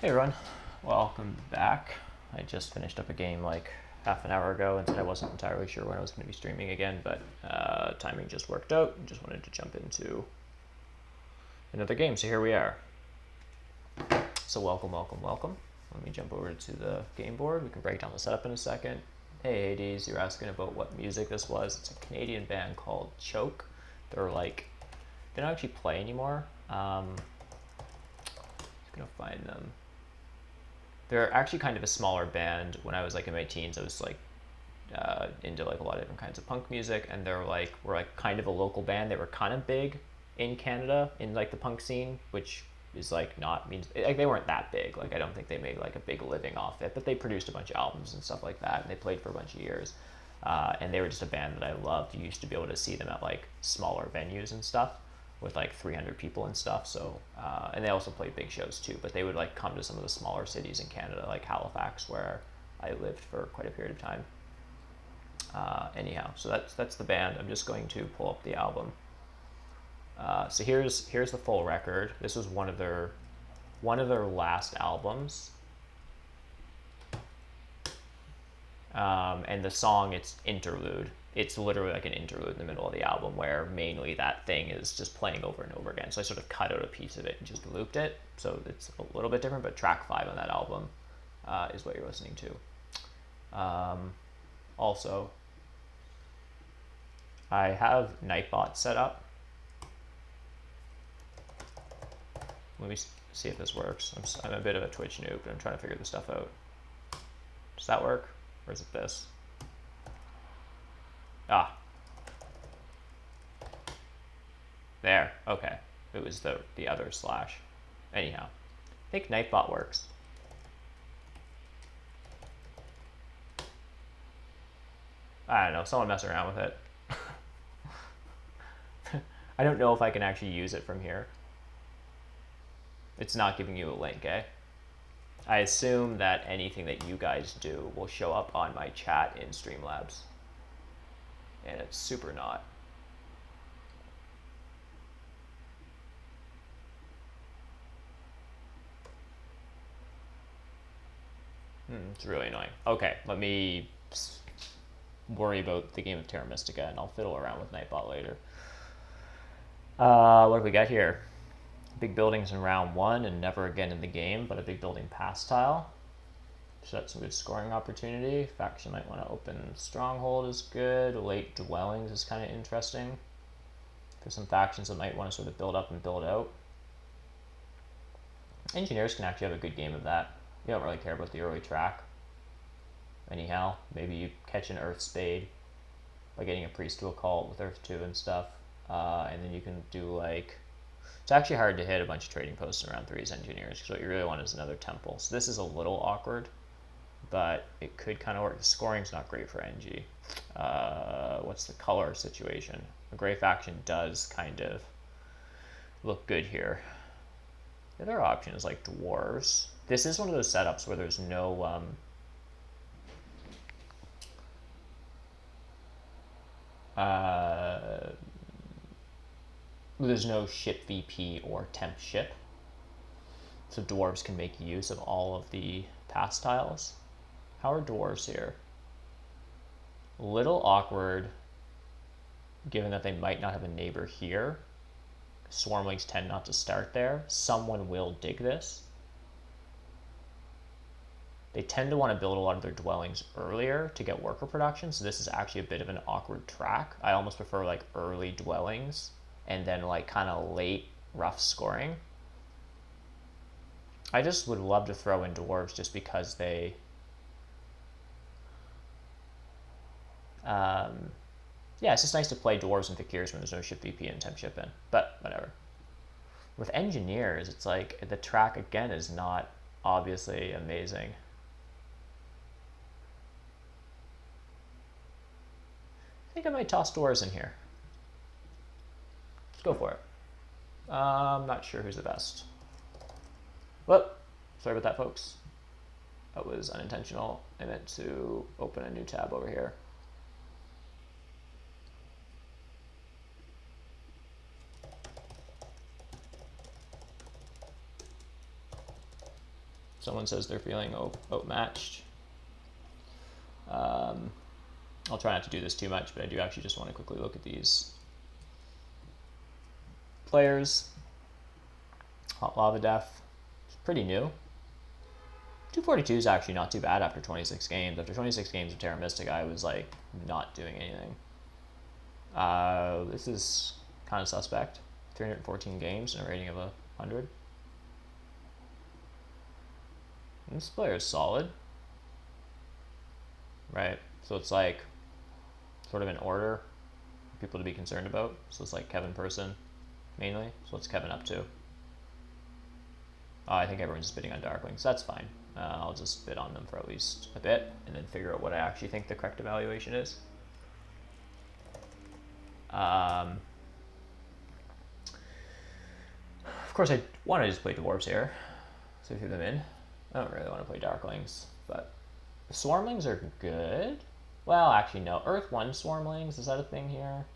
Hey everyone, welcome back. I just finished up a game like half an hour ago and said I wasn't entirely sure when I was going to be streaming again, but timing just worked out and just wanted to jump into another game. So here we are. So welcome. Let me jump over to the game board. We can break down the setup in a second. Hey Hades, you're asking about what music this was. It's a Canadian band called Choke. They don't actually play anymore. Just gonna find them. They're actually kind of a smaller band. When I was like in my teens, I was like into like a lot of different kinds of punk music, and were like kind of a local band. They were kind of big in Canada in like the punk scene, which is like not means like they weren't that big. Like I don't think they made like a big living off it, but they produced a bunch of albums and stuff like that, and they played for a bunch of years. And they were just a band that I loved. You used to be able to see them at like smaller venues and stuff with like 300 people and stuff. So, and they also played big shows too, but they would like come to some of the smaller cities in Canada, like Halifax, where I lived for quite a period of time. Anyhow, so that's the band. I'm just going to pull up the album. So here's the full record. This was one of their last albums. And the song, it's interlude. It's literally like an interlude in the middle of the album where mainly that thing is just playing over and over again. So I sort of cut out a piece of it and just looped it. So it's a little bit different, but track 5 on that album is what you're listening to. Also, I have Nightbot set up. Let me see if this works. I'm a bit of a Twitch noob, but I'm trying to figure this stuff out. Does that work? Or is it this? Ah. There. Okay. It was the other slash. Anyhow. I think Nightbot works. I don't know. Someone mess around with it. I don't know if I can actually use it from here. It's not giving you a link, eh? I assume that anything that you guys do will show up on my chat in Streamlabs. And it's super not. It's really annoying. Okay, let me worry about the game of Terra Mystica, and I'll fiddle around with Nightbot later. What have we got here? Big buildings in round 1 and never again in the game, but a big building pass tile. So that's some good scoring opportunity. Faction might want to open Stronghold is good. Late Dwellings is kind of interesting. For some factions that might want to sort of build up and build out. Engineers can actually have a good game of that. You don't really care about the early track. Anyhow, maybe you catch an Earth Spade by getting a Priest to a Cult with Earth 2 and stuff. And then you can do like... It's actually hard to hit a bunch of trading posts in round 3 as Engineers, because what you really want is another Temple. So this is a little awkward, but it could kind of work. The scoring's not great for NG. What's the color situation? The gray faction does kind of look good here. The other option is like dwarves. This is one of those setups where there's no there's no ship VP or temp ship, so dwarves can make use of all of the pass tiles. How are dwarves here? A little awkward, given that they might not have a neighbor here. Swarmlings tend not to start there. Someone will dig this. They tend to want to build a lot of their dwellings earlier to get worker production, so this is actually a bit of an awkward track. I almost prefer like early dwellings and then like kind of late rough scoring. I just would love to throw in dwarves just because they yeah, it's just nice to play dwarves and fakirs when there's no ship VP and temp ship in, but whatever. With engineers, it's like the track again is not obviously amazing. I think I might toss dwarves in here. Let's go for it. I'm not sure who's the best. Whoop, sorry about that, folks. That was unintentional. I meant to open a new tab over here. Someone says they're feeling outmatched. I'll try not to do this too much, but I do actually just want to quickly look at these players. Hot Lava Death, it's pretty new. 242 is actually not too bad after 26 games. After 26 games of Terra Mystica, I was like not doing anything. This is kind of suspect. 314 games and a rating of 100. And this player is solid. Right, so it's like sort of an order for people to be concerned about. So it's like Kevin Person, mainly. So what's Kevin up to? I think everyone's just bidding on Darklings. That's fine. I'll just bid on them for at least a bit and then figure out what I actually think the correct evaluation is. Of course, I want to just play Dwarves here, so throw them in. I don't really want to play Darklings, but the Swarmlings are good. Well, actually, no. Earth 1 Swarmlings, is that a thing here?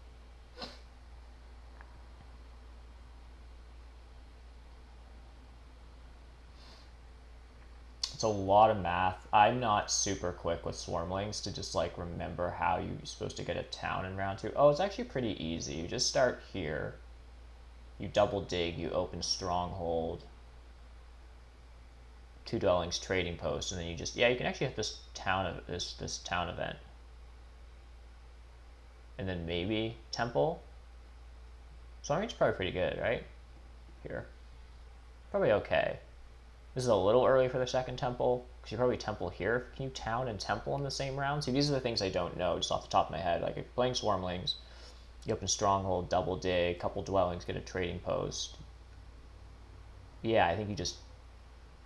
It's a lot of math. I'm not super quick with Swarmlings to just like remember how you're supposed to get a town in round 2. Oh, it's actually pretty easy. You just start here. You double dig, you open Stronghold, 2 dwellings, trading post, and then you just, yeah, you can actually hit this town this town event. And then maybe Temple. Swarmlings is probably pretty good, right? Here. Probably okay. This is a little early for the second Temple, because you probably Temple here. Can you Town and Temple in the same round? See, these are the things I don't know just off the top of my head. Like, if you're playing Swarmlings, you open Stronghold, double dig, couple dwellings, get a trading post. Yeah, I think you just,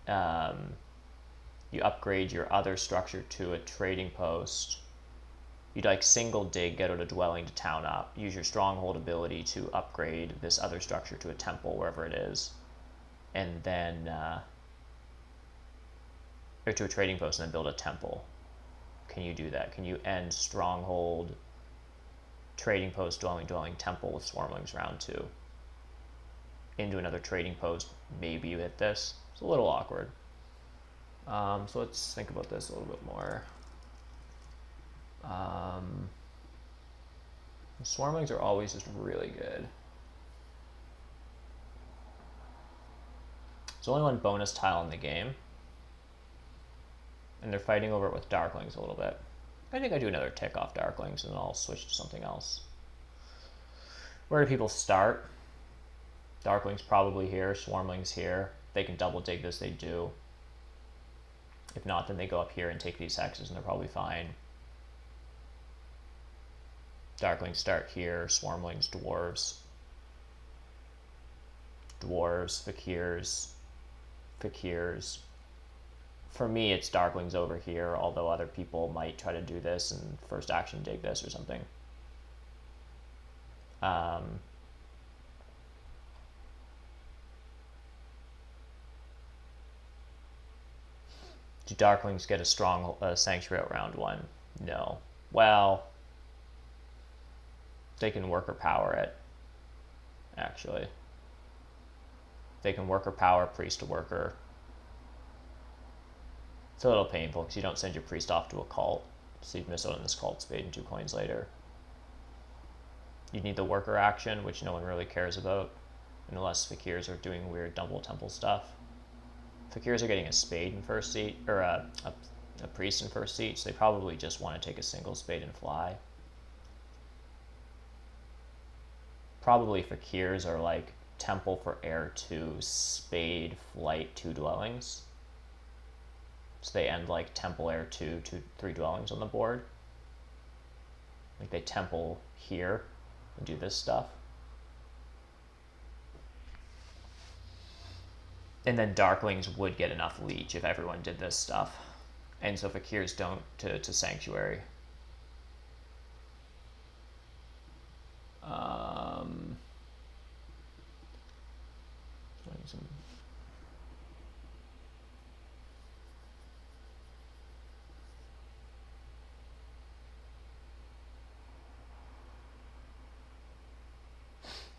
you upgrade your other structure to a trading post. You'd like single dig, get out a dwelling to town up. Use your Stronghold ability to upgrade this other structure to a temple, wherever it is. And then, or to a trading post and then build a temple. Can you do that? Can you end Stronghold, trading post, dwelling, temple with Swarmlings round 2? Into another trading post, maybe you hit this. It's a little awkward. So let's think about this a little bit more. Swarmlings are always just really good. There's only one bonus tile in the game. And they're fighting over it with Darklings a little bit. I think I do another tick off Darklings and then I'll switch to something else. Where do people start? Darklings probably here, Swarmlings here. If they can double dig this, they do. If not, then they go up here and take these hexes and they're probably fine. Darklings start here, Swarmlings, Dwarves. Dwarves, Fakirs. For me, it's Darklings over here, although other people might try to do this and first action dig this or something. Do Darklings get a strong Sanctuary at round 1? No. Well, they can worker power it, actually. They can worker power, priest to worker. It's a little painful because you don't send your priest off to a cult, so you miss out on this cult spade and 2 coins later. You need the worker action, which no one really cares about, unless Fakirs are doing weird double temple stuff. Fakirs are getting a spade in first seat, or a priest in first seat, so they probably just want to take a single spade and fly. Probably Fakirs are like temple for air 2, spade, flight, 2 dwellings. So they end like temple air 2, 3 dwellings on the board. Like they temple here and do this stuff. And then Darklings would get enough leech if everyone did this stuff. And so Fakirs don't to Sanctuary.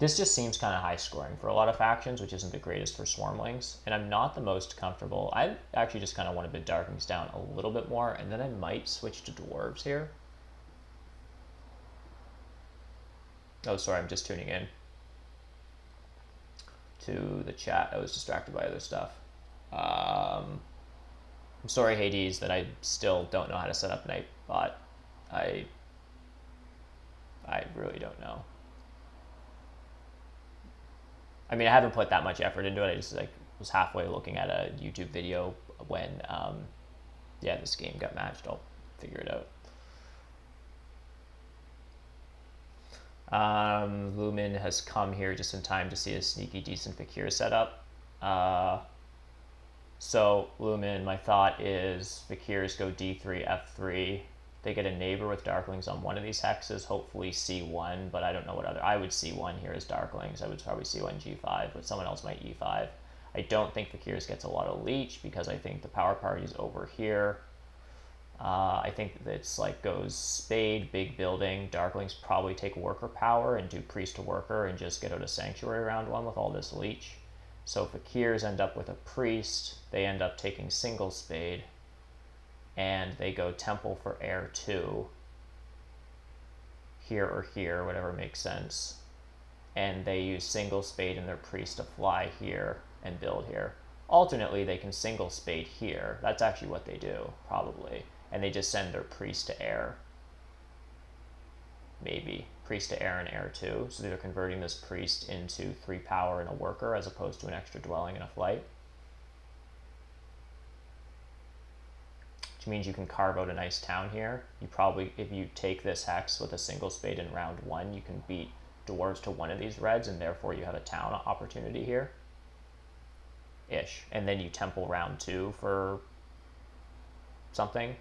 This just seems kind of high scoring for a lot of factions, which isn't the greatest for Swarmlings, and I'm not the most comfortable. I actually just kind of want to bid Darklings down a little bit more, and then I might switch to Dwarves here. Oh, sorry, I'm just tuning in to the chat. I was distracted by other stuff. I'm sorry, Hades, that I still don't know how to set up Nightbot. I really don't know. I mean, I haven't put that much effort into it. I just like was halfway looking at a YouTube video when, yeah, this game got matched. I'll figure it out. Lumen has come here just in time to see a sneaky, decent Fakir setup. So Lumen, my thought is Fakirs go D3, F3. They get a neighbor with Darklings on one of these hexes, hopefully C1, but I don't know what other. I would C1 here as Darklings. I would probably C1 G5, but someone else might E5. I don't think Fakirs gets a lot of leech because I think the power party's over here. I think that it's like goes Spade, big building. Darklings probably take worker power and do priest to worker and just get out a sanctuary round one with all this leech. So Fakirs end up with a priest. They end up taking single Spade. And they go temple for air 2 here or here, whatever makes sense, and they use single Spade and their priest to fly here and build here. Alternately, they can single Spade here. That's actually what they do, probably, and they just send their priest to air. Maybe priest to air and air 2, so they're converting this priest into 3 power and a worker as opposed to an extra dwelling and a flight. Which means you can carve out a nice town here. You probably, if you take this hex with a single Spade in round 1, you can beat Dwarves to one of these reds, and therefore you have a town opportunity here. Ish. And then you temple round 2 for something.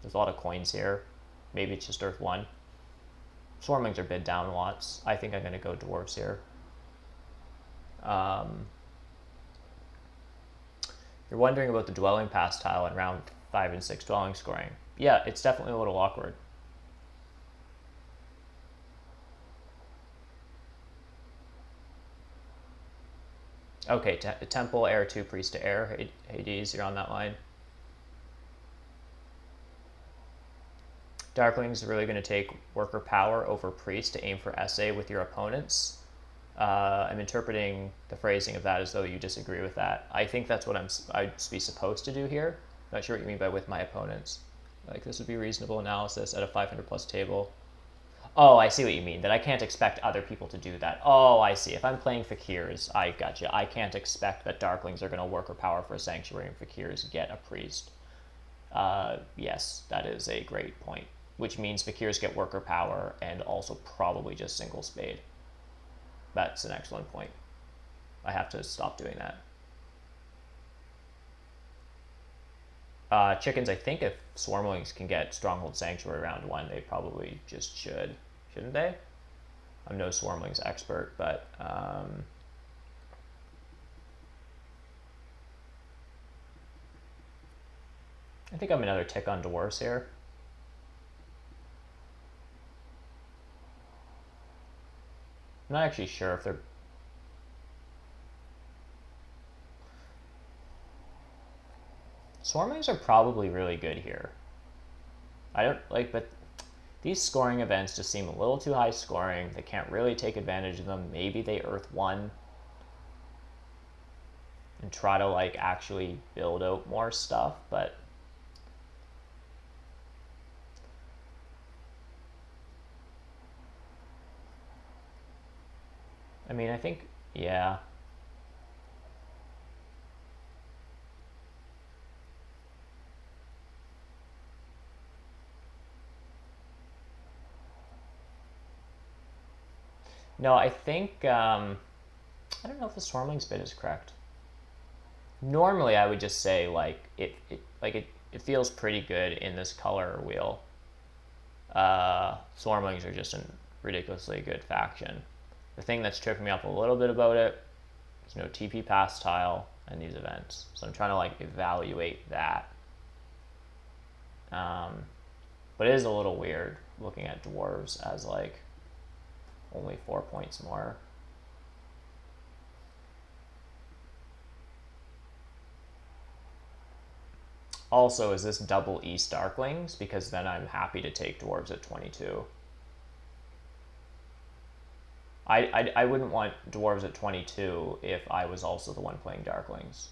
There's a lot of coins here. Maybe it's just Earth 1. Swarmlings are bid down lots. I think I'm going to go Dwarves here. You're wondering about the dwelling pass tile in round 5 and 6 dwelling scoring. Yeah, it's definitely a little awkward. Okay, temple, air 2, priest to air. Hades, you're on that line. Darkling's really going to take worker power over priest to aim for SA with your opponents. I'm interpreting the phrasing of that as though you disagree with that. I think that's what I'd be supposed to do here. Not sure what you mean by with my opponents. Like, this would be reasonable analysis at a 500 plus table. Oh, I see what you mean, that I can't expect other people to do that. Oh, I see. If I'm playing Fakirs, I gotcha. I can't expect that Darklings are going to worker power for a sanctuary and Fakirs get a priest. Yes, that is a great point. Which means Fakirs get worker power and also probably just single Spade. That's an excellent point. I have to stop doing that. Chickens, I think if Swarmlings can get Stronghold Sanctuary round 1, they probably just should. Shouldn't they? I'm no Swarmlings expert, but I think I'm another tick on Dwarves here. I'm not actually sure if they're... Swarmlings are probably really good here. I don't like, but these scoring events just seem a little too high scoring. They can't really take advantage of them. Maybe they Earth 1 and try to like actually build out more stuff, but I mean, I think, yeah. No, I think, I don't know if the Swarmlings bid is correct. Normally, I would just say, like, it feels pretty good in this color wheel. Swarmlings are just a ridiculously good faction. The thing that's tripping me up a little bit about it is no TP pass tile and these events. So I'm trying to, like, evaluate that. But it is a little weird looking at Dwarves as, like, only 4 points more. Also, is this double East Darklings? Because then I'm happy to take dwarves at 22. I wouldn't want dwarves at 22 if I was also the one playing Darklings.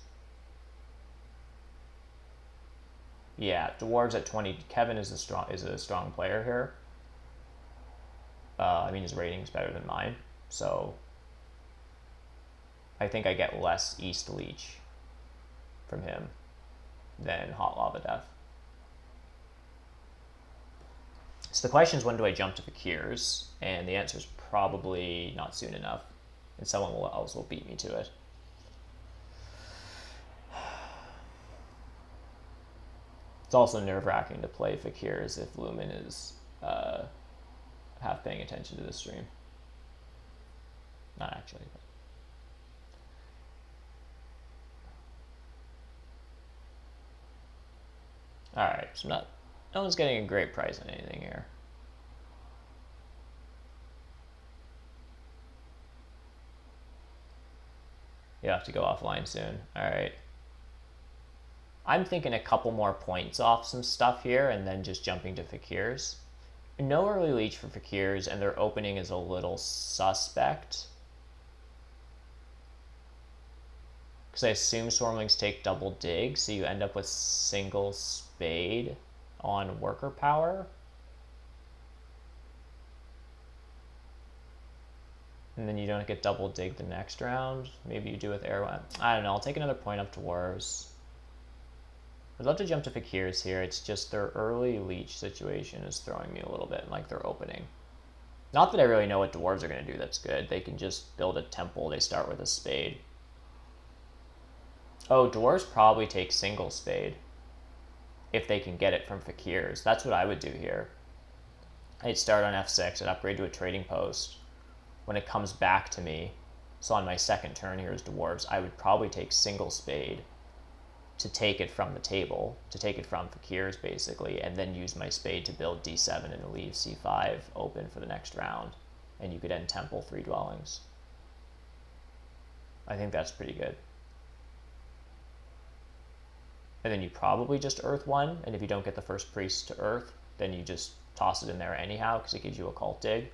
Yeah, dwarves at 20. Kevin is a strong player here. I mean, his rating's better than mine, so I think I get less East Leech from him than Hot Lava Death. So the question is, when do I jump to Fakirs? And the answer is probably not soon enough, and someone else will beat me to it. It's also nerve-wracking to play Fakirs if Lumen is half paying attention to the stream. Not actually, but... Alright, so no one's getting a great price on anything here. You have to go offline soon. Alright. I'm thinking a couple more points off some stuff here and then just jumping to Fakirs. No early leech for Fakirs, and their opening is a little suspect. Because I assume Swarmlings take double dig, so you end up with single spade on worker power. And then you don't get double dig the next round. Maybe you do with air. I don't know. I'll take another point up dwarves. I'd love to jump to Fakirs here. It's just their early leech situation is throwing me a little bit, like their opening. Not that I really know what dwarves are going to do that's good. They can just build a temple. They start with a spade. Oh, dwarves probably take single spade if they can get it from Fakirs. That's what I would do here. I'd start on f6 and upgrade to a trading post. When it comes back to me, so on my second turn here is dwarves, I would probably take single spade to take it from the table, to take it from Fakirs basically, and then use my spade to build d7 and leave c5 open for the next round. And you could end temple 3 dwellings. I think that's pretty good. And then you probably just earth 1, and if you don't get the first priest to earth, then you just toss it in there anyhow because it gives you a cult dig.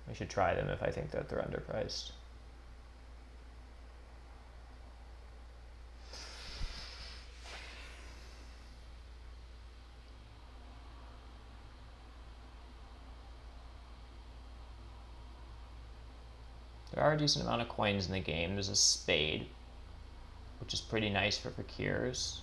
I should try them if I think that they're underpriced. There are a decent amount of coins in the game. There's a spade, which is pretty nice for Fakirs.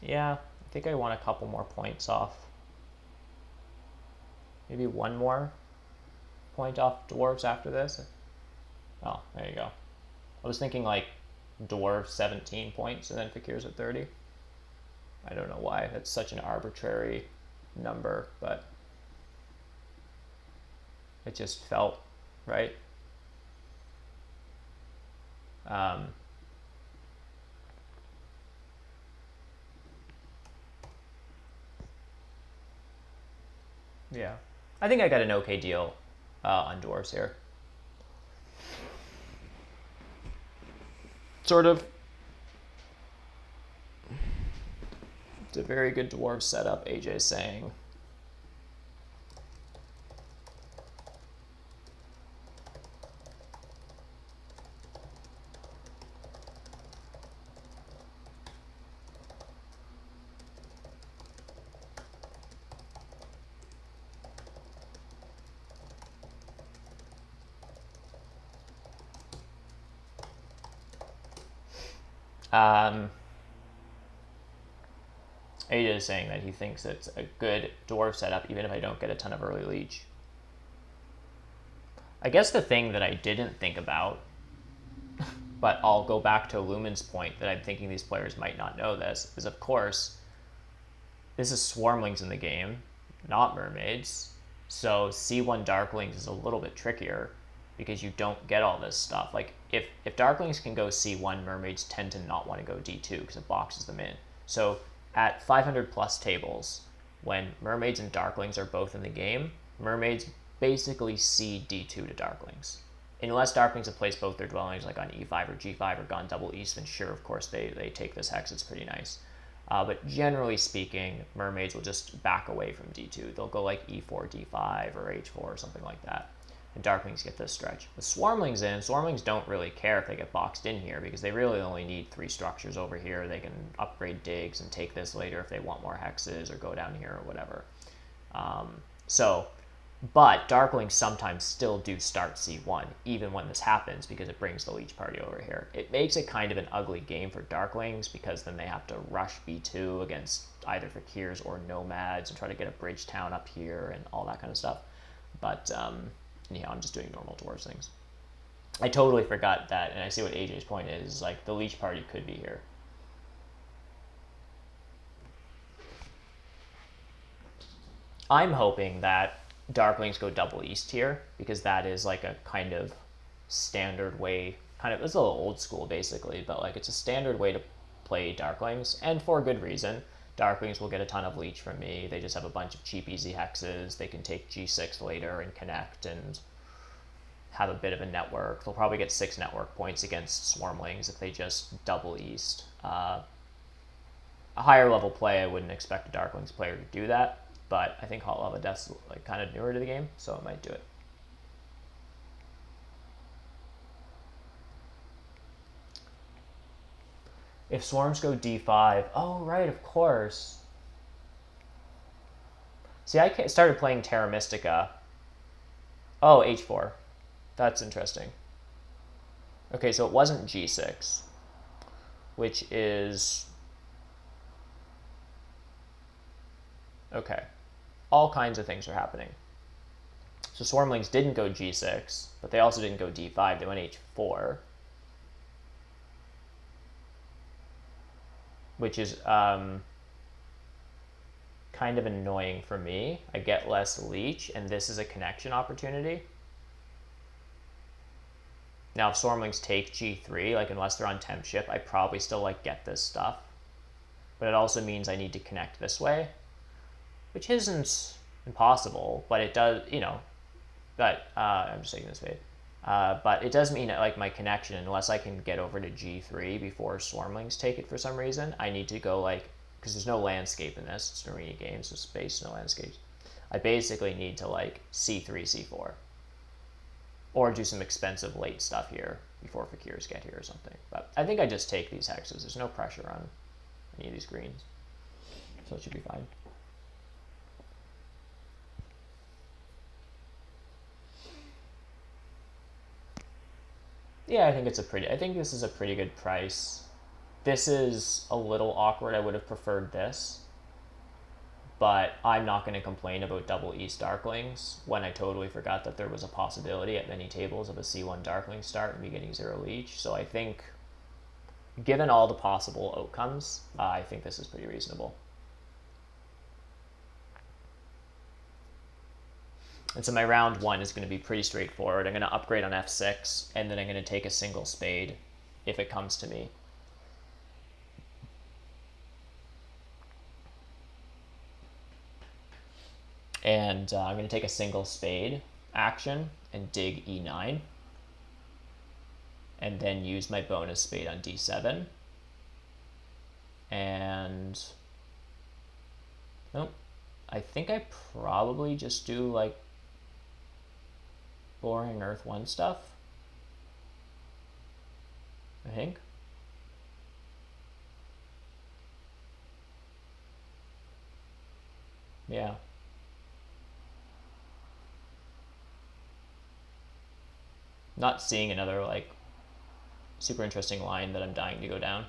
Yeah, I think I want a couple more points off. Maybe one more point off dwarves after this. Oh, there you go. I was thinking like dwarves 17 points and then Fakirs at 30. I don't know why. That's such an arbitrary number, but it just felt right. Yeah, I think I got an okay deal on dwarves here. Sort of. It's a very good dwarf setup, AJ's saying. Ada is saying that he thinks it's a good dwarf setup even if I don't get a ton of early leech. I guess the thing that I didn't think about, but I'll go back to Lumen's point that I'm thinking these players might not know this, is of course, this is Swarmlings in the game, not Mermaids. So C1 Darklings is a little bit trickier because you don't get all this stuff. Like, if Darklings can go C1, Mermaids tend to not want to go D2 because it boxes them in. So at 500 plus tables, when Mermaids and Darklings are both in the game, Mermaids basically cede D2 to Darklings. Unless Darklings have placed both their dwellings like on E5 or G5 or gone double east, then sure, of course, they take this hex. It's pretty nice. But generally speaking, Mermaids will just back away from D2. They'll go like E4, D5, or H4, or something like that. And Darklings get this stretch. With Swarmlings in, Swarmlings don't really care if they get boxed in here because they really only need 3 structures over here. They can upgrade digs and take this later if they want more hexes or go down here or whatever. But Darklings sometimes still do start C1, even when this happens, because it brings the Leech Party over here. It makes it kind of an ugly game for Darklings, because then they have to rush B2 against either Fakirs or Nomads and try to get a bridge town up here and all that kind of stuff. But, yeah, I'm just doing normal Dwarves things. I totally forgot that, and I see what AJ's point is, like, the Leech Party could be here. I'm hoping that Darklings go double east here, because that is like a kind of standard way, it's a little old school basically, but like it's a standard way to play Darklings, and for good reason. Darklings will get a ton of leech from me. They just have a bunch of cheap easy hexes. They can take G6 later and connect and have a bit of a network. They'll probably get 6 network points against Swarmlings if they just double east. A higher level play, I wouldn't expect a Darklings player to do that. But I think Hot Lava Death's like kind of newer to the game, so it might do it. If Swarms go D5, oh right, of course. See, I started playing Terra Mystica. Oh, H4. That's interesting. Okay, so it wasn't G6, which is... Okay. All kinds of things are happening. So Swarmlings didn't go G6, but they also didn't go D5. They went H4, which is kind of annoying for me. I get less leech, and this is a connection opportunity. Now, if Swarmlings take G3, like unless they're on temp ship, I probably still like get this stuff. But it also means I need to connect this way, which isn't impossible, but it does, but I'm just taking this fade. But it does mean that like my connection, unless I can get over to G3 before Swarmlings take it for some reason, I need to go like, because there's no landscape in this, it's an arena game, so space, no landscapes. I basically need to like C3, C4. Or do some expensive late stuff here before Fakirs get here or something. But I think I just take these hexes. There's no pressure on any of these greens. So it should be fine. Yeah, I think this is a pretty good price. This is a little awkward. I would have preferred this. But I'm not going to complain about double East Darklings when I totally forgot that there was a possibility at many tables of a C1 Darkling start and me getting 0 leech. So I think, given all the possible outcomes, I think this is pretty reasonable. And so my round 1 is going to be pretty straightforward. I'm going to upgrade on F6, and then I'm going to take a single spade if it comes to me. And I'm going to take a single spade action and dig E9. And then use my bonus spade on D7. And... nope. I think I probably just do like boring Earth 1 stuff. I think. Yeah. Not seeing another like super interesting line that I'm dying to go down.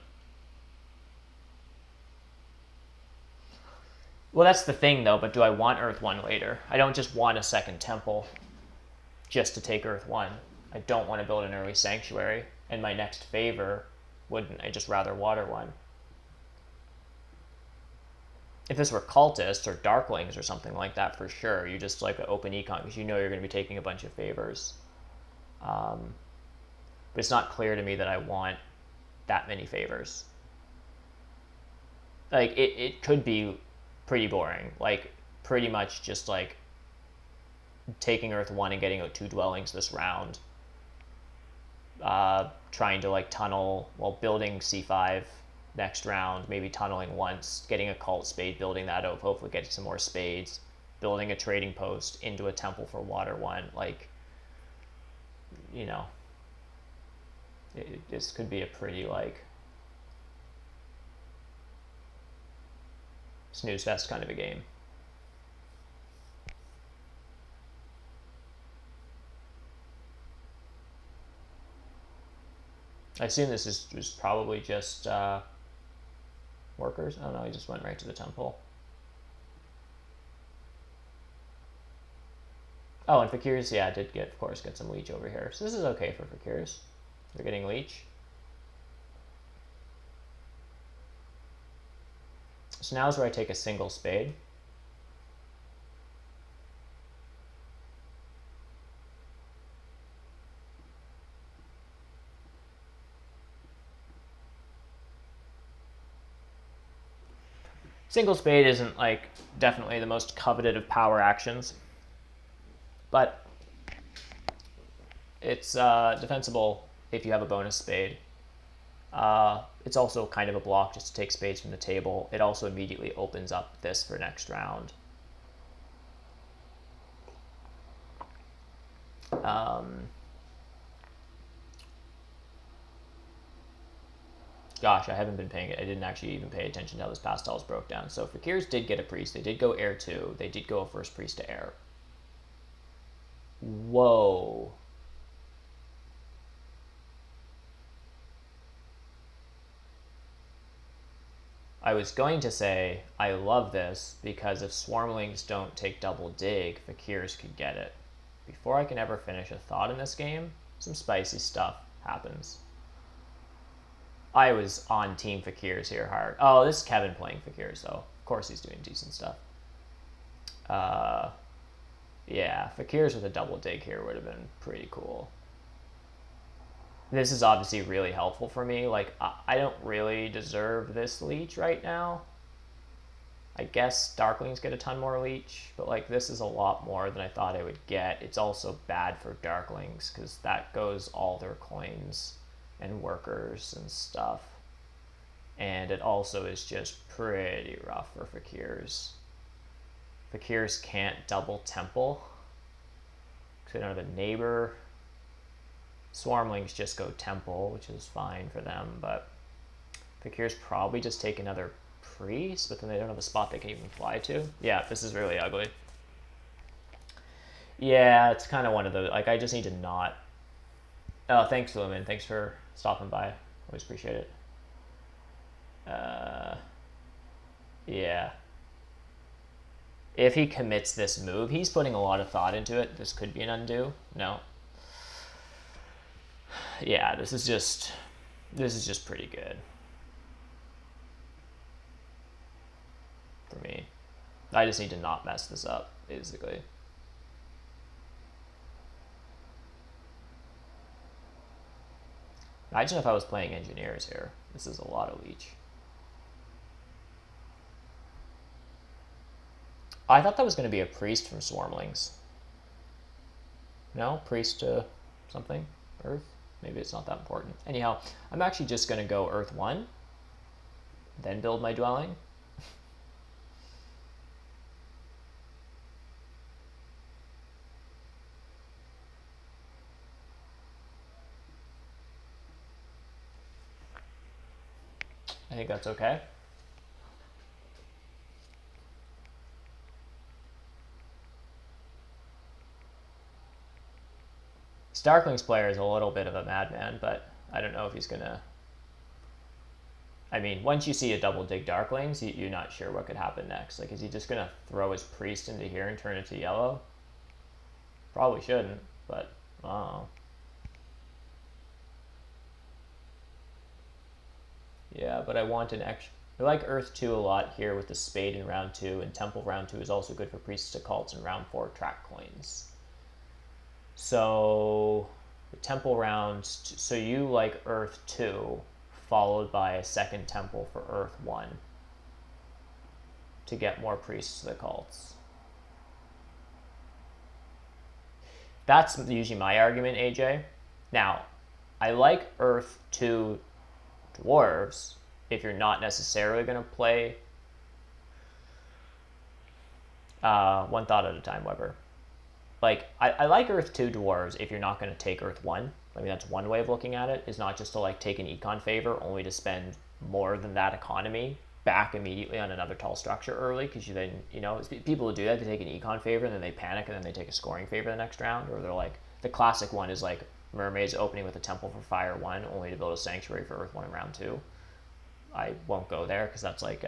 Well, that's the thing, though, but do I want Earth 1 later? I don't just want a second temple just to take Earth 1. I don't want to build an early sanctuary, and my next favor wouldn't. I just rather water 1. If this were cultists or darklings or something like that, for sure, you just like an open econ because you know you're going to be taking a bunch of favors. But it's not clear to me that I want that many favors. Like, it could be pretty boring. Like, pretty much just like taking Earth 1 and getting out 2 dwellings this round. Trying to like tunnel while building C5 next round, maybe tunneling once, getting a cult spade, building that out, hopefully getting some more spades, building a trading post into a temple for water 1. Like, you know, this could be a pretty like snooze fest kind of a game. I assume this is probably just workers. Oh no, he just went right to the temple. Oh, and Fakirs, yeah, did get, of course, get some leech over here. So this is okay for Fakirs. They're getting leech. So now is where I take a single spade. Single spade isn't like definitely the most coveted of power actions, but it's defensible if you have a bonus spade. It's also kind of a block just to take spades from the table. It also immediately opens up this for next round. Gosh, I haven't been paying it. I didn't actually even pay attention to how this pastels broke down. So Fakirs did get a priest. They did go heir 2. They did go a first priest to heir. Whoa. I was going to say, I love this, because if Swarmlings don't take double dig, Fakirs could get it. Before I can ever finish a thought in this game, some spicy stuff happens. I was on Team Fakirs here hard. Oh, this is Kevin playing Fakirs, though. Of course he's doing decent stuff. Yeah, Fakirs with a double dig here would have been pretty cool. This is obviously really helpful for me. Like, I don't really deserve this leech right now. I guess Darklings get a ton more leech, but like this is a lot more than I thought I would get. It's also bad for Darklings because that goes all their coins and workers and stuff. And it also is just pretty rough for Fakirs. Fakirs can't double temple because they don't have a neighbor. Swarmlings just go temple, which is fine for them, but Fakirs probably just take another priest, but then they don't have a spot they can even fly to. Yeah, this is really ugly. Yeah, it's kind of one of those, like, I just need to not... Oh, thanks, Lumen. Thanks for stopping by. Always appreciate it. Yeah. If he commits this move, he's putting a lot of thought into it. This could be an undo. No. Yeah, this is just pretty good for me. I just need to not mess this up, basically. Imagine if I was playing engineers here. This is a lot of leech. I thought that was going to be a priest from Swarmlings. No? Priest to something? Earth? Maybe it's not that important. Anyhow, I'm actually just going to go Earth 1, then build my dwelling. I think that's okay. Starkling's player is a little bit of a madman, but I don't know if he's gonna... I mean, once you see a double dig Darklings, you're not sure what could happen next. Like, is he just gonna throw his priest into here and turn it to yellow? Probably shouldn't, but I don't know. Yeah, but I want an extra. I like Earth 2 a lot here with the Spade in round 2, and Temple round 2 is also good for Priests Occults, and round 4 track coins. So, the Temple round, so you like Earth 2, followed by a second Temple for Earth 1 to get more Priests Occults. That's usually my argument, AJ. Now, I like Earth 2 Dwarves if you're not necessarily going to play one thought at a time, Weber. Like, I like Earth 2 Dwarves if you're not going to take Earth 1. I mean, that's one way of looking at it, is not just to like take an econ favor only to spend more than that economy back immediately on another tall structure early, because you then, you know, people who do that, they take an econ favor and then they panic and then they take a scoring favor the next round, or they're like, the classic one is like Mermaids opening with a Temple for Fire 1 only to build a Sanctuary for Earth 1 in round 2. I won't go there because that's like,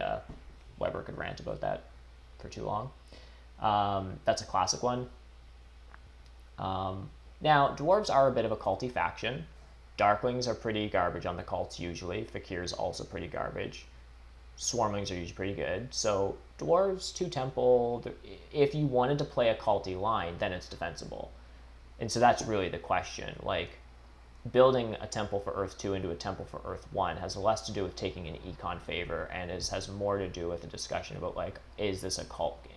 Weber could rant about that for too long. That's a classic one. Now, Dwarves are a bit of a culty faction. Darklings are pretty garbage on the cults usually. Fakir's also pretty garbage. Swarmlings are usually pretty good. So Dwarves, 2 Temple, if you wanted to play a culty line, then it's defensible. And so that's really the question. Like, building a Temple for Earth 2 into a Temple for Earth 1 has less to do with taking an econ favor and has more to do with a discussion about, like, is this a cult game?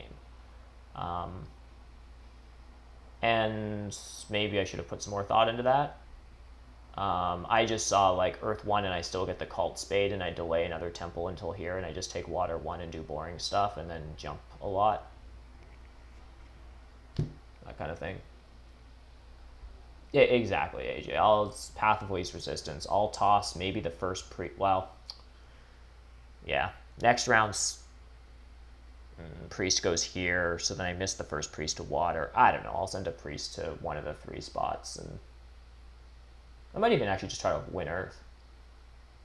And maybe I should have put some more thought into that. I just saw like Earth 1 and I still get the Cult Spade and I delay another Temple until here and I just take Water 1 and do boring stuff and then jump a lot. That kind of thing. Yeah, exactly, AJ. It's Path of Least Resistance. I'll toss maybe the first yeah. Next round's Priest goes here, so then I miss the first Priest to Water. I don't know. I'll send a Priest to one of the 3 spots, and I might even actually just try to win Earth.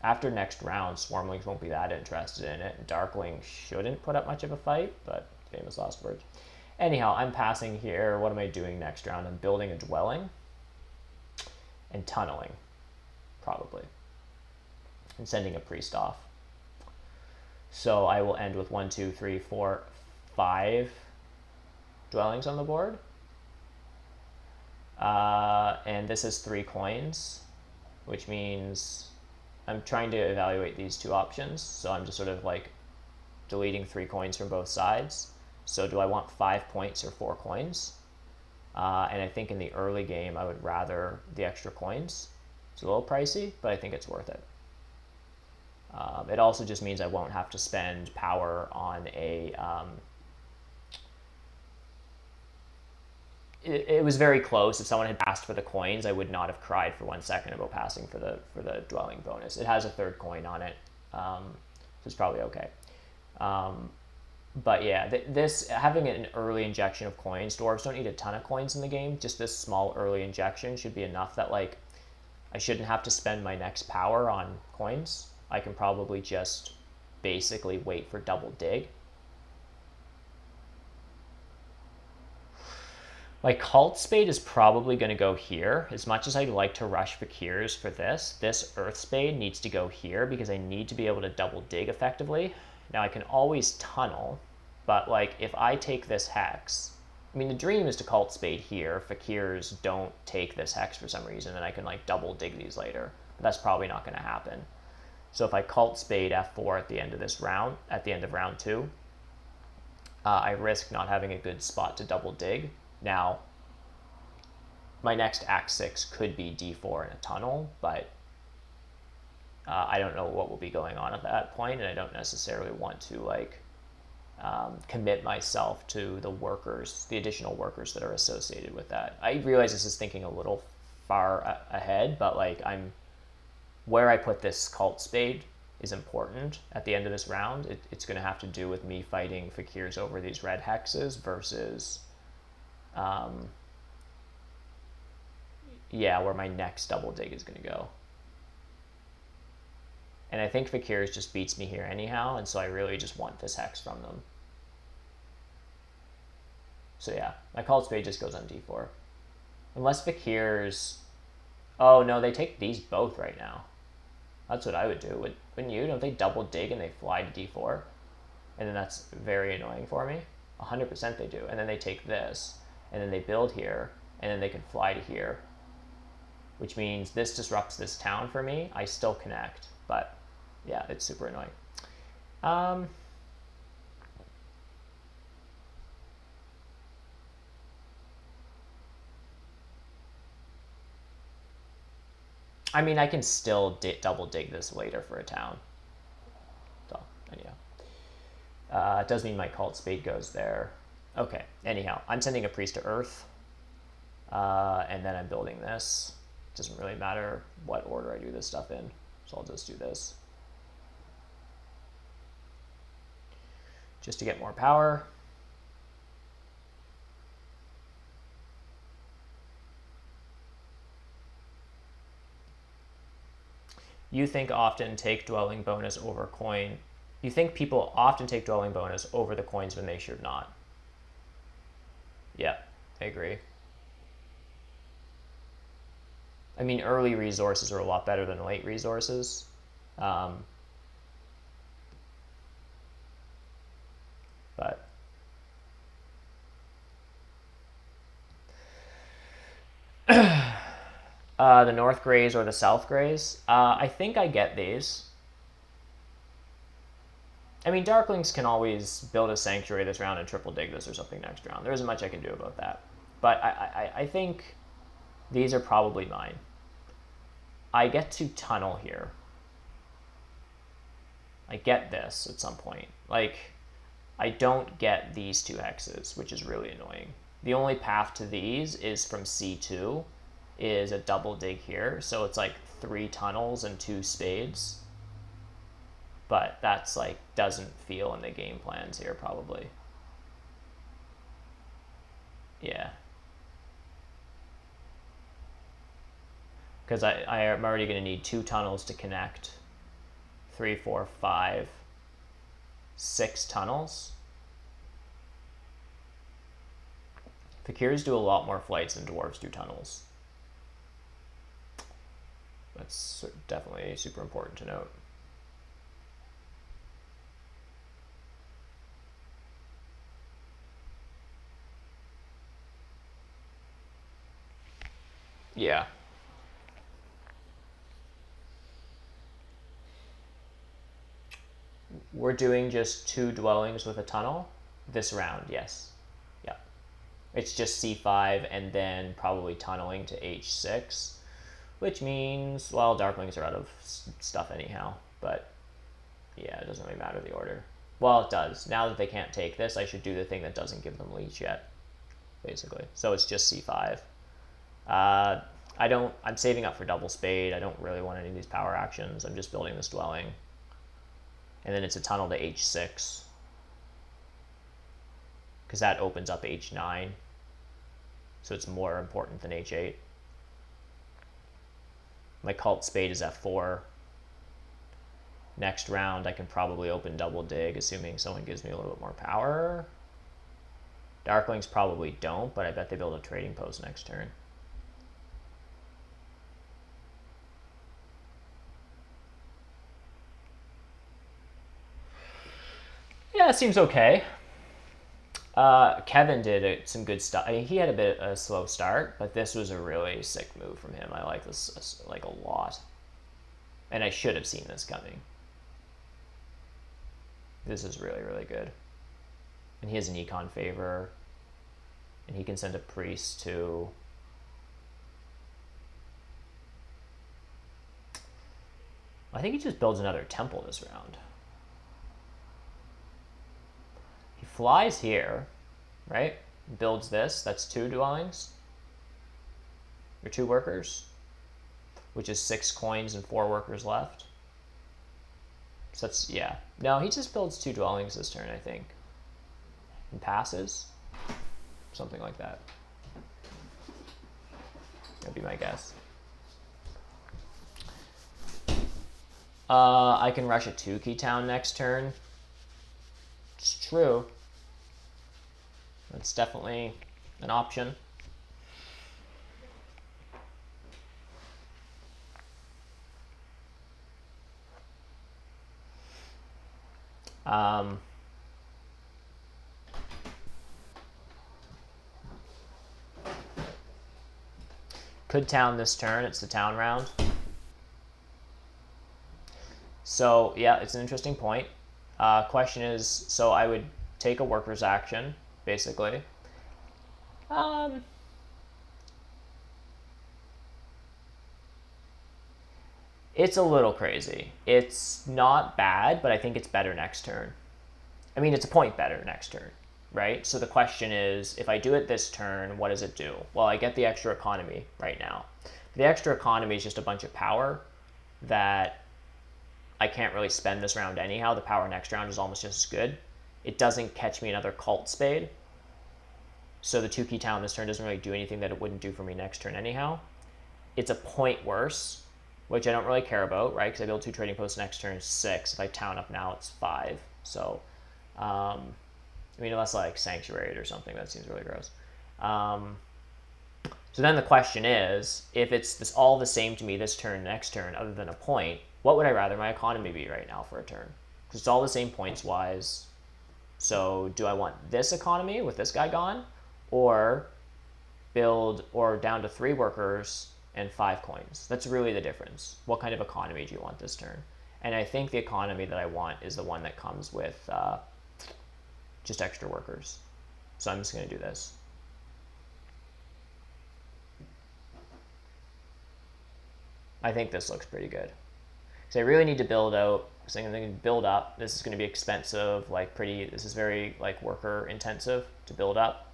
After next round, Swarmlings won't be that interested in it, and Darkling shouldn't put up much of a fight, but famous last words. Anyhow, I'm passing here. What am I doing next round? I'm building a dwelling and tunneling, probably, and sending a Priest off. So I will end with 1, 2, 3, 4, 5 dwellings on the board. And this is 3 coins, which means I'm trying to evaluate these 2 options. So I'm just sort of like deleting 3 coins from both sides. So do I want 5 points or 4 coins? And I think in the early game, I would rather the extra coins. It's a little pricey, but I think it's worth it. It also just means I won't have to spend power on a... It was very close. If someone had passed for the coins, I would not have cried for 1 second about passing for the dwelling bonus. It has a 3rd coin on it, so it's probably okay. But yeah, this having an early injection of coins, dwarves don't need a ton of coins in the game. Just this small early injection should be enough that like I shouldn't have to spend my next power on coins. I can probably just basically wait for double dig. My Cult Spade is probably going to go here. As much as I'd like to rush Fakirs for this Earth Spade needs to go here because I need to be able to double dig effectively. Now I can always tunnel, but like if I take this hex, I mean the dream is to Cult Spade here. Fakirs don't take this hex for some reason and I can like double dig these later. But that's probably not going to happen. So if I Cult Spade F4 at the end of this round, at the end of round 2, I risk not having a good spot to double dig. Now, my next Act 6 could be D4 in a tunnel, but I don't know what will be going on at that point, and I don't necessarily want to like commit myself to the workers, the additional workers that are associated with that. I realize this is thinking a little far ahead, but like where I put this Cult Spade is important at the end of this round. It's going to have to do with me fighting Fakirs over these red hexes versus, yeah, where my next double dig is going to go. And I think Fakirs just beats me here anyhow, and so I really just want this hex from them. So yeah, my Called Spade just goes on d4. Unless Fakirs... Oh no, they take these both right now. That's what I would do. Wouldn't you? Don't they double dig and they fly to d4? And then that's very annoying for me. 100% they do. And then they take this, and then they build here, and then they can fly to here. Which means this disrupts this town for me. I still connect, but yeah, it's super annoying. I mean, I can still double dig this later for a town. So, anyhow. It does mean my Cult Spade goes there. Okay, anyhow, I'm sending a priest to Earth. And then I'm building this. Doesn't really matter what order I do this stuff in, so I'll just do this. Just to get more power. You think often take dwelling bonus over coin. You think people often take dwelling bonus over the coins when they should not. Yeah, I agree. I mean, early resources are a lot better than late resources. But the North Grays or the South Grays. I think I get these. I mean, Darklings can always build a Sanctuary this round and triple dig this or something next round. There isn't much I can do about that. But I think these are probably mine. I get to tunnel here. I get this at some point. Like, I don't get these two hexes, which is really annoying. The only path to these is from C2, is a double dig here. So it's like 3 tunnels and 2 spades. But that's like, doesn't feel in the game plans here, probably. Yeah. Because I'm already going to need 2 tunnels to connect. 3, 4, 5, 6 tunnels. Fakirs do a lot more flights than dwarves do tunnels. That's definitely super important to note. Yeah. We're doing just 2 dwellings with a tunnel this round, yes. Yeah. It's just C5 and then probably tunneling to H6, which means, well, Darklings are out of stuff anyhow, but yeah, it doesn't really matter the order. Well, it does. Now that they can't take this, I should do the thing that doesn't give them leech yet, basically. So it's just C5. I'm saving up for double spade. I don't really want any of these power actions. I'm just building this dwelling. And then it's a tunnel to H6. Because that opens up H9. So it's more important than H8. My Cult Spade is F4. Next round, I can probably open double dig, assuming someone gives me a little bit more power. Darklings probably don't, but I bet they build a trading post next turn. Yeah, it seems okay. Kevin did some good stuff. I mean, he had a bit of a slow start, but this was a really sick move from him. I like this like a lot. And I should have seen this coming. This is really, really good. And he has an econ favor. And he can send a priest to... I think he just builds another temple this round. He flies here, right? Builds this. That's 2 dwellings. Or 2 workers. Which is 6 coins and 4 workers left. So that's, yeah. No, he just builds 2 dwellings this turn, I think. And passes. Something like that. That'd be my guess. I can rush a 2-key town next turn. It's true. That's definitely an option. Could town this turn. It's the town round. So yeah, it's an interesting point. Question is, so I would take a worker's action, basically. It's a little crazy. It's not bad, but I think it's better next turn. I mean, it's a point better next turn, right? So the question is, if I do it this turn, what does it do? Well, I get the extra economy right now. The extra economy is just a bunch of power that I can't really spend this round anyhow. The power next round is almost just as good. It doesn't catch me another cult spade. So the 2-key town this turn doesn't really do anything that it wouldn't do for me next turn anyhow. It's a point worse, which I don't really care about, right? Because I build 2 trading posts next turn, 6. If I town up now, it's 5. So, I mean, unless like Sanctuary or something, that seems really gross. So then the question is, if it's all the same to me this turn, next turn, other than a point, what would I rather my economy be right now for a turn? Because it's all the same points-wise. So do I want this economy with this guy gone? Or build or down to 3 workers and 5 coins? That's really the difference. What kind of economy do you want this turn? And I think the economy that I want is the one that comes with just extra workers. So I'm just going to do this. I think this looks pretty good. So I really need to build out. So I'm going to build up. This is going to be expensive, like pretty. This is very like worker intensive to build up,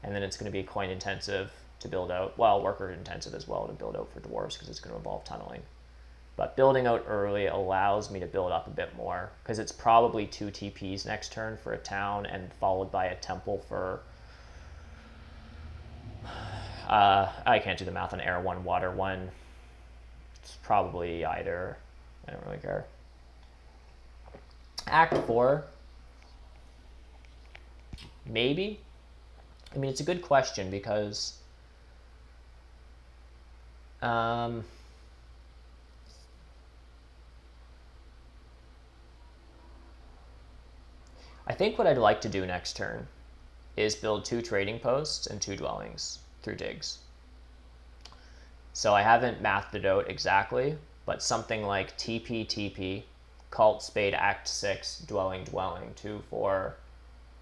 and then it's going to be coin intensive to build out. Well, worker intensive as well to build out for dwarves because it's going to involve tunneling. But building out early allows me to build up a bit more because it's probably 2 TPs next turn for a town and followed by a temple for. I can't do the math on air 1, water 1. It's probably either. I don't really care. Act 4. Maybe. I mean, it's a good question because I think what I'd like to do next turn is build 2 trading posts and 2 dwellings through digs. So I haven't mathed it out exactly, but something like TP, TP, Cult, Spade, Act 6, Dwelling, Dwelling, 2, 4,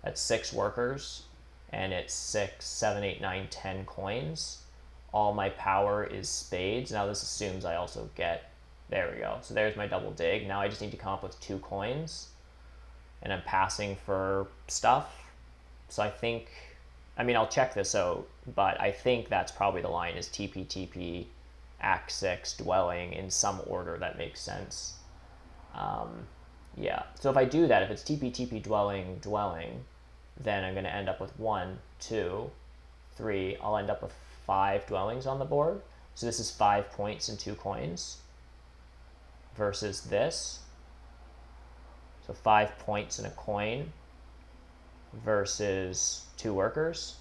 that's 6 workers, and it's 6, 7, 8, 9, 10 coins. All my power is spades. Now this assumes I also get, there we go. So there's my double dig. Now I just need to come up with 2 coins, and I'm passing for stuff. So I think, I mean, I'll check this out, but I think that's probably the line is TP, TP, Act 6, Dwelling in some order that makes sense. Yeah, so if I do that, if it's TP, TP, Dwelling, Dwelling, then I'm going to end up with 1, 2, 3. I'll end up with 5 dwellings on the board. So this is 5 points and 2 coins versus this. So 5 points and a coin versus 2 workers.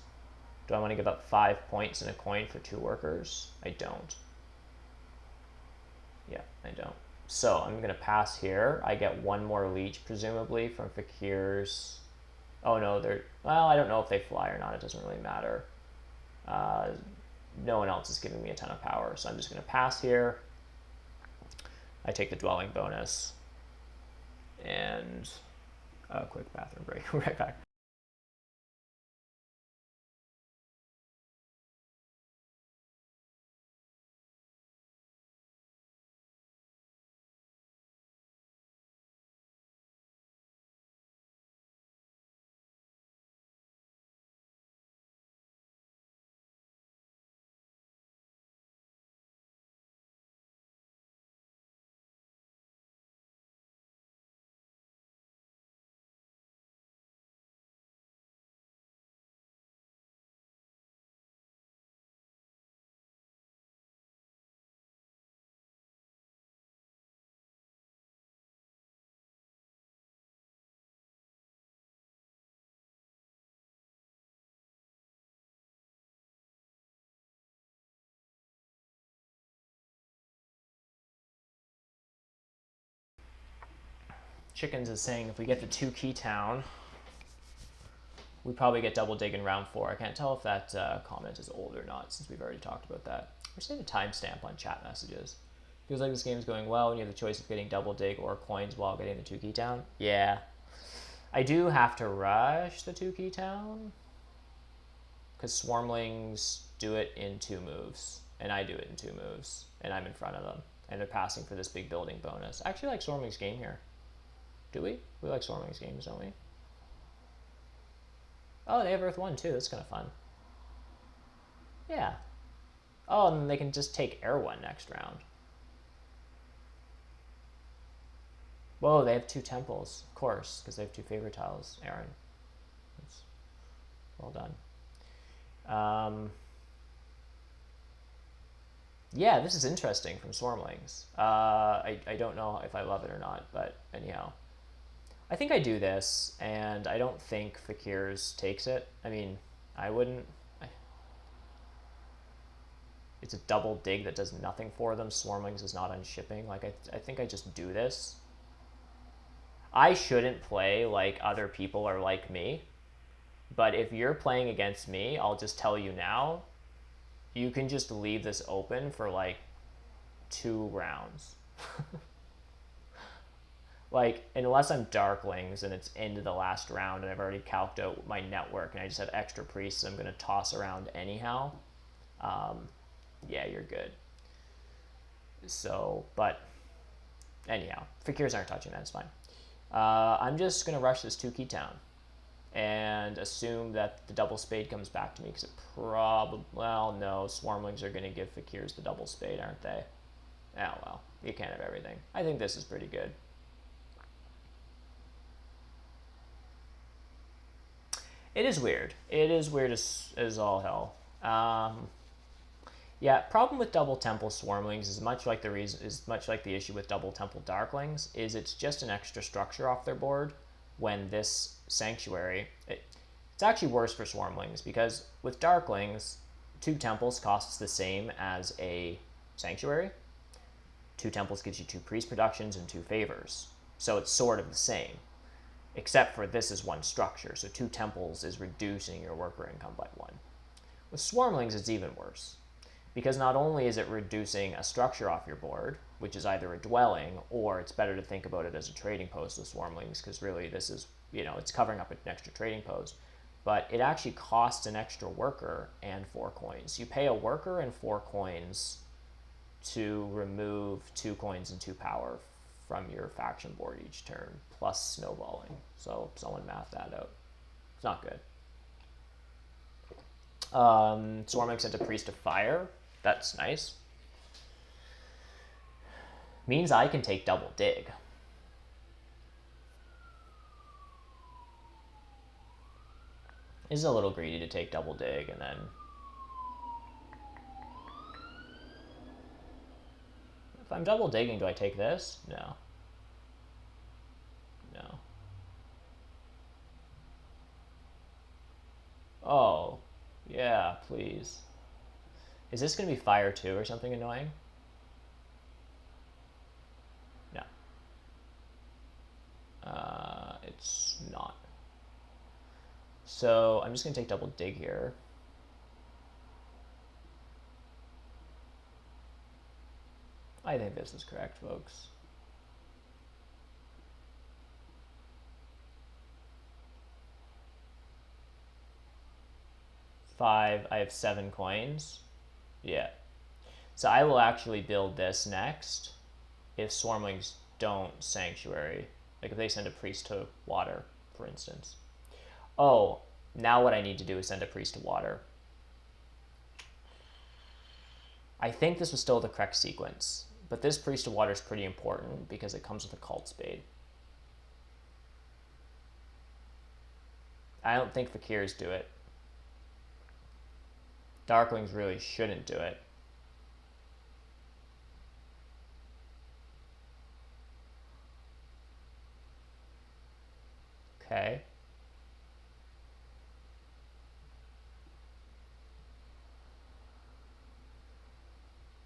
Do I want to give up 5 points and a coin for 2 workers? I don't. Yeah, I don't. So I'm going to pass here. I get 1 more leech, presumably, from Fakir's. Oh, no, they're... Well, I don't know if they fly or not. It doesn't really matter. No one else is giving me a ton of power, so I'm just going to pass here. I take the dwelling bonus. And a quick bathroom break. Right back. Chickens is saying if we get the 2-key town, we probably get double dig in round 4. I can't tell if that comment is old or not since we've already talked about that. We're just need a timestamp on chat messages. Feels like this game's going well and you have the choice of getting double dig or coins while getting the 2-key town. Yeah. I do have to rush the 2-key town because Swarmlings do it in 2 moves and I do it in 2 moves and I'm in front of them and they're passing for this big building bonus. I actually like Swarmlings game here. Do we? We like Swarmlings games, don't we? Oh, they have Earth 1 too. That's kind of fun. Yeah. Oh, and they can just take Air 1 next round. Whoa, they have 2 temples, of course, because they have 2 favorite tiles, Aaron. That's well done. Yeah, this is interesting from Swarmlings. I don't know if I love it or not, but anyhow. I think I do this, and I don't think Fakir's takes it. I mean, I wouldn't. It's a double dig that does nothing for them. Swarmlings is not on shipping. Like, I think I just do this. I shouldn't play like other people are like me, but if you're playing against me, I'll just tell you now, you can just leave this open for like 2 rounds. Like, unless I'm Darklings and it's into the last round and I've already calced out my network and I just have extra priests I'm going to toss around anyhow, yeah, you're good. So, but anyhow, Fakirs aren't touching that, it's fine. I'm just going to rush this 2-key town and assume that the double spade comes back to me because it probably, well, no, Swarmlings are going to give Fakirs the double spade, aren't they? Oh, well, you can't have everything. I think this is pretty good. It is weird. It is weird as all hell. Yeah, problem with double temple Swarmlings is much like the issue with double temple Darklings is it's just an extra structure off their board when this sanctuary it's actually worse for Swarmlings because with Darklings 2 temples costs the same as a sanctuary. 2 temples gives you 2 priest productions and 2 favors, so it's sort of the same except for this is 1 structure, so 2 temples is reducing your worker income by 1. With Swarmlings it's even worse. Because not only is it reducing a structure off your board, which is either a dwelling, or it's better to think about it as a trading post with Swarmlings, because really this is, it's covering up an extra trading post, but it actually costs an extra worker and 4 coins. You pay a worker and 4 coins to remove 2 coins and 2 power from your faction board each turn, plus snowballing. So someone math that out. It's not good. Swarmlings sent a priest of fire. That's nice. Means I can take double dig. Is a little greedy to take double dig and then if I'm double digging, do I take this? No. No. Oh, yeah, please. Is this going to be fire 2 or something annoying? No. It's not. So I'm just going to take double dig here. I think this is correct, folks. I have 7 coins. Yeah. So I will actually build this next if Swarmlings don't Sanctuary. Like if they send a priest to water, for instance. Oh, now what I need to do is send a priest to water. I think this was still the correct sequence, but this priest to water is pretty important because it comes with a cult spade. I don't think Fakirs do it. Darklings really shouldn't do it. Okay.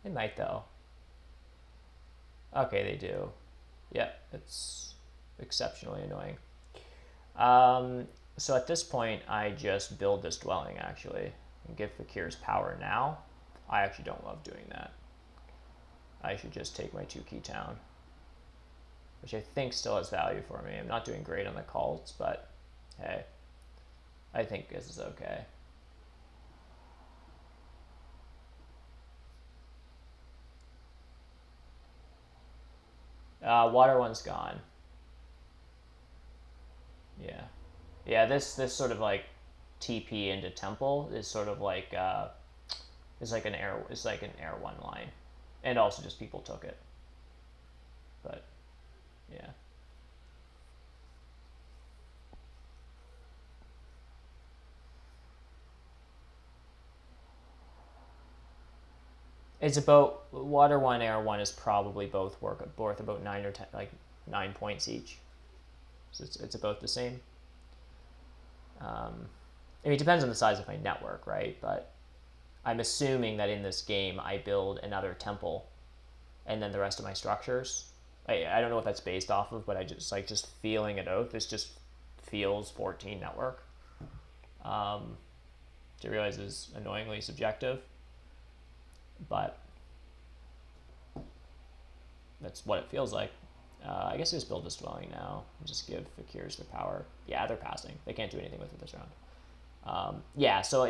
They might though. Okay, they do. Yeah, it's exceptionally annoying. So at this point, I just build this dwelling, actually, and give Fakir's power now. I actually don't love doing that. I should just take my 2-key town, which I think still has value for me. I'm not doing great on the cults, but hey, I think this is okay. Water one's gone. Yeah. Yeah, this sort of like TP into temple is sort of like is like an air one line. And also just people took it. But yeah. It's about water one, air one is probably both about 9 or 10, like 9 points each. So it's about the same. I mean, it depends on the size of my network, right? But I'm assuming that in this game I build another temple, and then the rest of my structures. I don't know what that's based off of, but I just feeling it out. This just feels 14 network. Which I realize is annoyingly subjective, but that's what it feels like. I guess I just build this dwelling now and just give Fakirs their power. Yeah, they're passing. They can't do anything with it this round. Yeah, so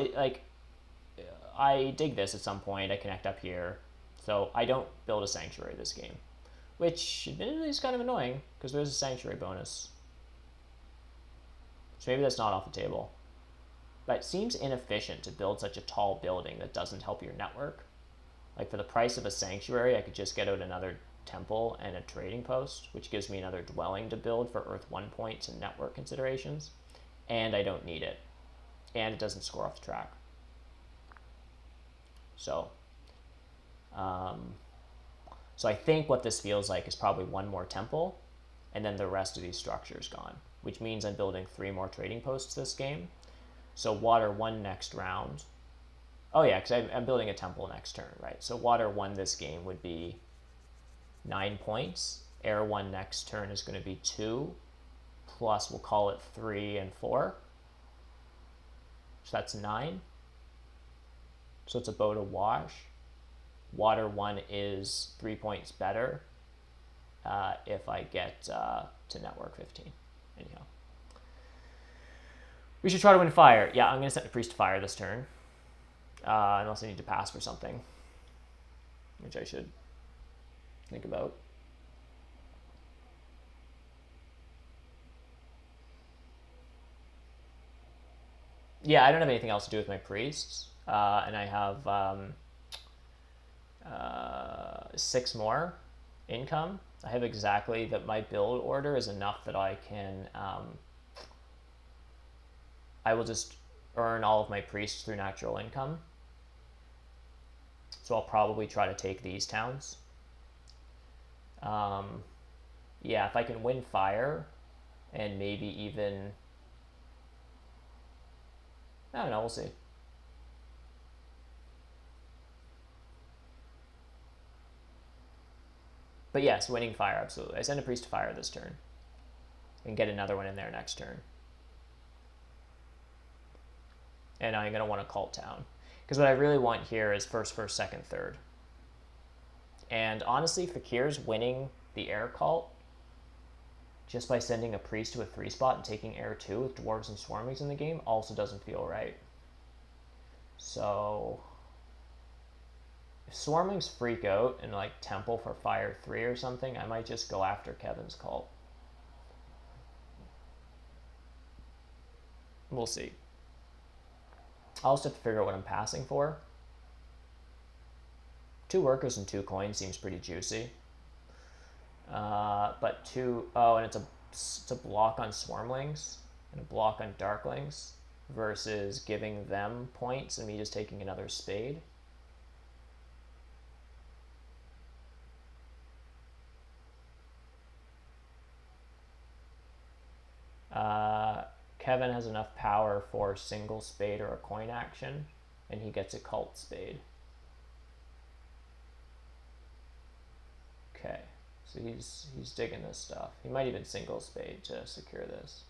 I dig this at some point. I connect up here. So I don't build a sanctuary this game, which admittedly is kind of annoying because there's a sanctuary bonus. So maybe that's not off the table. But it seems inefficient to build such a tall building that doesn't help your network. Like for the price of a sanctuary, I could just get out another temple and a trading post, which gives me another dwelling to build for Earth 1 points and network considerations. And I don't need it. And it doesn't score off the track. So I think what this feels like is probably one more temple, and then the rest of these structures gone, which means I'm building 3 more trading posts this game. So water 1 next round. Oh yeah, because I'm building a temple next turn, right? So water 1 this game would be 9 points. Air 1 next turn is going to be 2, plus we'll call it 3 and 4. So that's 9. So it's about a wash. Water 1 is 3 points better if I get to network 15. Anyhow. We should try to win fire. Yeah, I'm going to set the priest to fire this turn. Unless I need to pass for something, which I should think about. Yeah, I don't have anything else to do with my priests. And I have 6 more income. I have exactly that. My build order is enough that I can I will just earn all of my priests through natural income. So I'll probably try to take these towns. Yeah, if I can win fire and maybe even, I don't know, we'll see. But yes, winning fire, absolutely. I send a priest to fire this turn and get another one in there next turn. And I'm going to want a cult town. Because what I really want here is first, second, third. And honestly, Fakir's winning the air cult just by sending a priest to a 3 spot and taking air 2 with dwarves and swarmings in the game also doesn't feel right. So if swarmings freak out and like temple for fire 3 or something, I might just go after Kevin's cult. We'll see. I'll also have to figure out what I'm passing for. 2 workers and 2 coins seems pretty juicy. But 2, and it's a block on swarmlings and a block on darklings versus giving them points and me just taking another spade. Kevin has enough power for a single spade or a coin action, and he gets a cult spade. Okay, So he's digging this stuff. He might even single spade to secure this.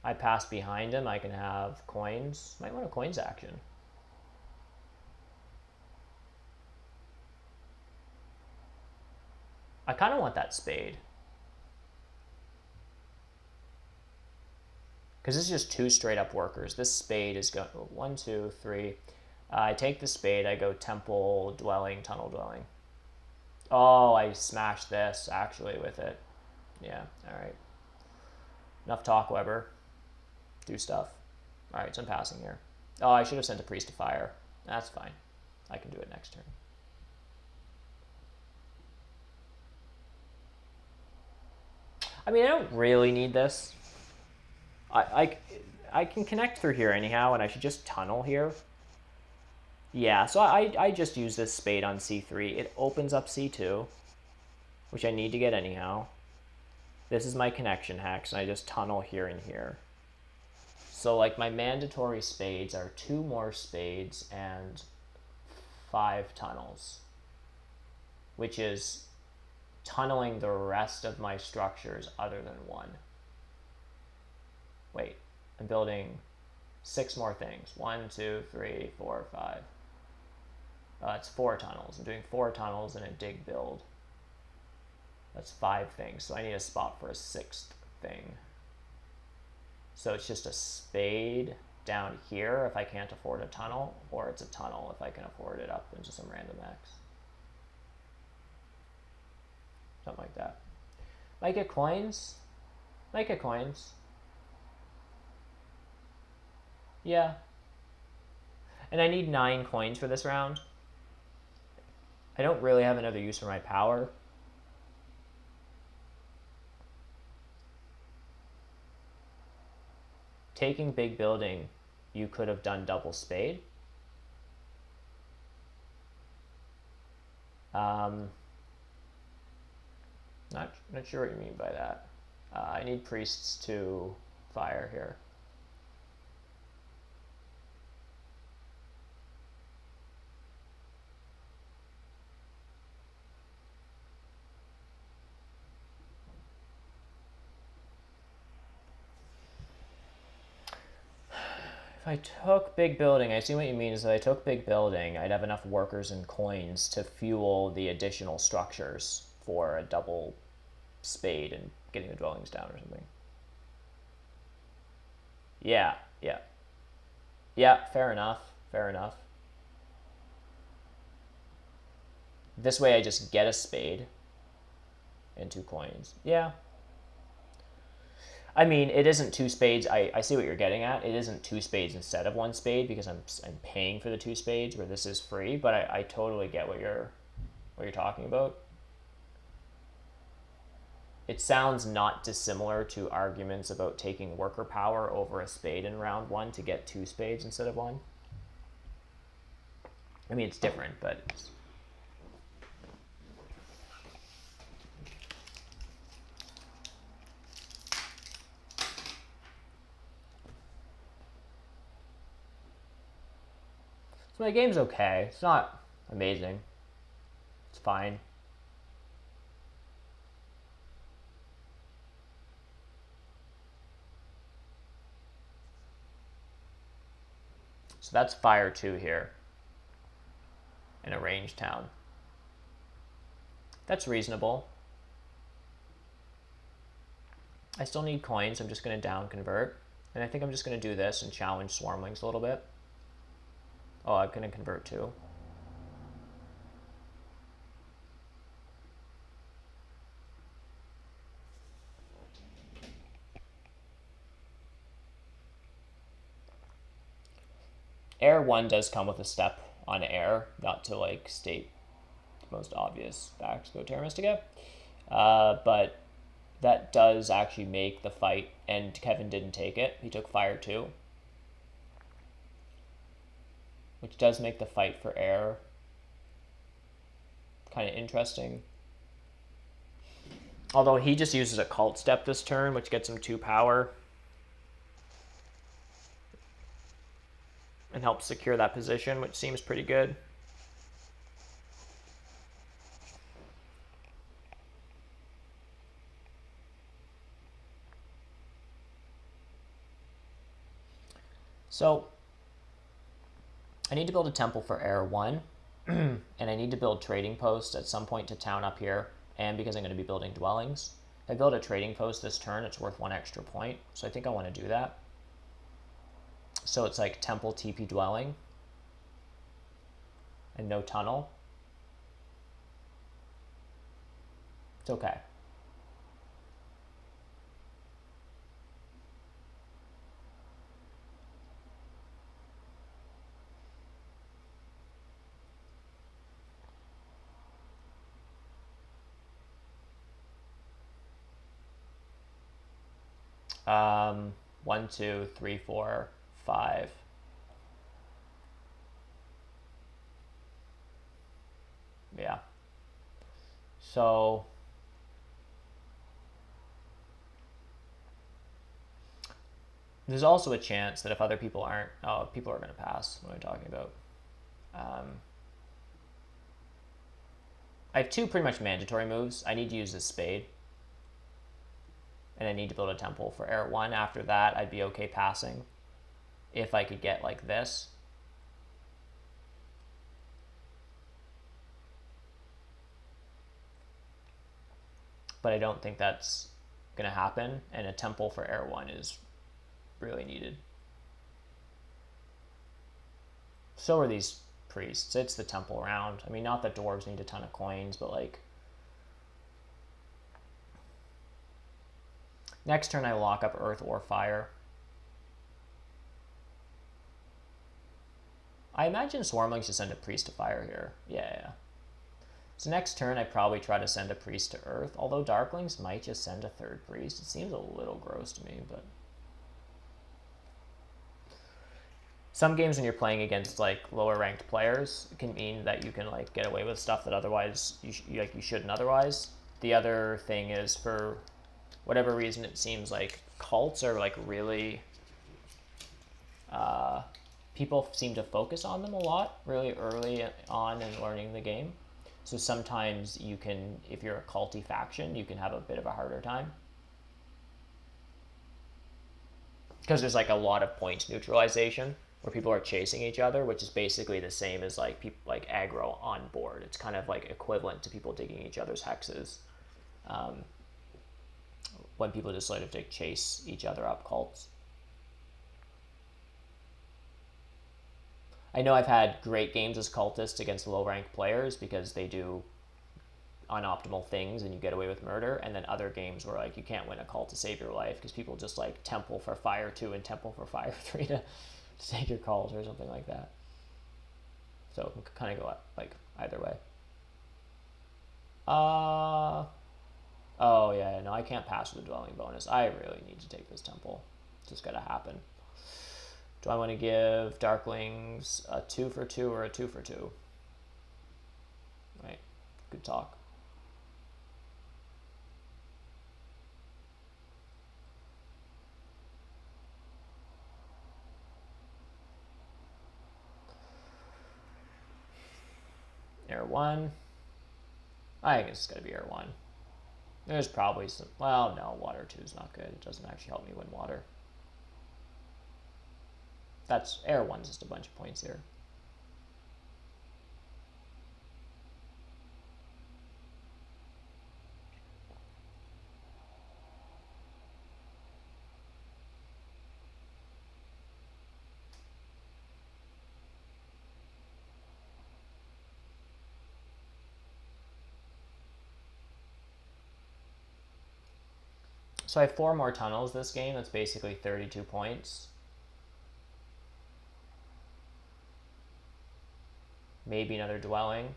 I pass behind him. I can have coins. Might want a coins action. I kind of want that spade. Because this is just two straight up workers. This spade is going 1, 2, 3. I take the spade. I go temple, dwelling, tunnel, dwelling. Oh, I smashed this actually with it. Yeah, all right. Enough talk, Weber. Do stuff. All right, so I'm passing here. Oh, I should have sent a priest to fire. That's fine. I can do it next turn. I mean, I don't really need this. I can connect through here anyhow, and I should just tunnel here. Yeah, so I just use this spade on c3. It opens up c2, which I need to get anyhow. This is my connection hex, and I just tunnel here and here. So like my mandatory spades are 2 more spades and 5 tunnels, which is tunneling the rest of my structures other than 1. Wait, I'm building 6 more things. 1, 2, 3, 4, 5. It's 4 tunnels. I'm doing 4 tunnels and a dig build. That's 5 things, so I need a spot for a 6th thing. So it's just a spade down here if I can't afford a tunnel, or it's a tunnel if I can afford it up into some random X. Something like that. Might get coins. Might get coins. Yeah. And I need 9 coins for this round. I don't really have another use for my power. Taking big building, you could have done double spade. Not sure what you mean by that. I need priests to fire here. If I took big building, I see what you mean is that I took big building, I'd have enough workers and coins to fuel the additional structures for a double spade and getting the dwellings down or something. Yeah, yeah. Yeah, fair enough, fair enough. This way I just get a spade and 2 coins. Yeah. I mean, it isn't 2 spades. I see what you're getting at. It isn't 2 spades instead of 1 spade because I'm paying for the 2 spades where this is free. But I totally get what you're talking about. It sounds not dissimilar to arguments about taking worker power over a spade in round 1 to get 2 spades instead of 1. I mean, it's different, but it's... So my game's okay. It's not amazing. It's fine. So that's fire 2 here in a range town. That's reasonable. I still need coins. I'm just going to down convert. And I think I'm just going to do this and challenge Swarmlings a little bit. Oh, I'm going to convert too. Air 1 does come with a step on air, not to like state the most obvious facts about Terra Mystica. But that does actually make the fight, and Kevin didn't take it. He took fire 2. Which does make the fight for air kind of interesting. Although he just uses a cult step this turn, which gets him 2 power. And helps secure that position, which seems pretty good. So I need to build a temple for Air 1, and I need to build trading posts at some point to town up here, and because I'm going to be building dwellings. If I build a trading post this turn, it's worth 1 extra point, so I think I want to do that. So it's like temple TP dwelling, and no tunnel. It's okay. Um, 1, 2, 3, 4, 5. Yeah. So there's also a chance that if other people aren't, people are going to pass. What am I talking about? I have 2 pretty much mandatory moves. I need to use this spade, and I need to build a temple for Air 1. After that, I'd be okay passing if I could get like this. But I don't think that's going to happen, and a temple for Air 1 is really needed. So are these priests. It's the temple round. I mean, not that dwarves need a ton of coins, but like... Next turn I lock up earth or fire. I imagine Swarmlings should send a priest to fire here. Yeah. So next turn I probably try to send a priest to earth, although Darklings might just send a 3rd priest. It seems a little gross to me, but... Some games when you're playing against like lower ranked players, it can mean that you can like get away with stuff that otherwise you shouldn't otherwise. The other thing is, for whatever reason, it seems like cults are like really people seem to focus on them a lot really early on in learning the game. So sometimes you can, if you're a culty faction, you can have a bit of a harder time. Because there's like a lot of points neutralization where people are chasing each other, which is basically the same as like people like aggro on board. It's kind of like equivalent to people digging each other's hexes. When people just sort of like chase each other up cults. I know I've had great games as cultists against low-ranked players because they do unoptimal things and you get away with murder, and then other games where like you can't win a cult to save your life because people just like temple for fire 2 and temple for fire 3 to take your calls or something like that. So it can kind of go like either way. Oh yeah, no, I can't pass with the dwelling bonus. I really need to take this temple. It's just gotta happen. Do I want to give Darklings a 2 for 2 or a 2 for 2? Right, good talk. Air 1. I guess it's gotta be Air 1. There's probably some, well, no, water 2 is not good. It doesn't actually help me win water. That's, Air 1's just a bunch of points here. So I have 4 more tunnels this game. That's basically 32 points. Maybe another dwelling.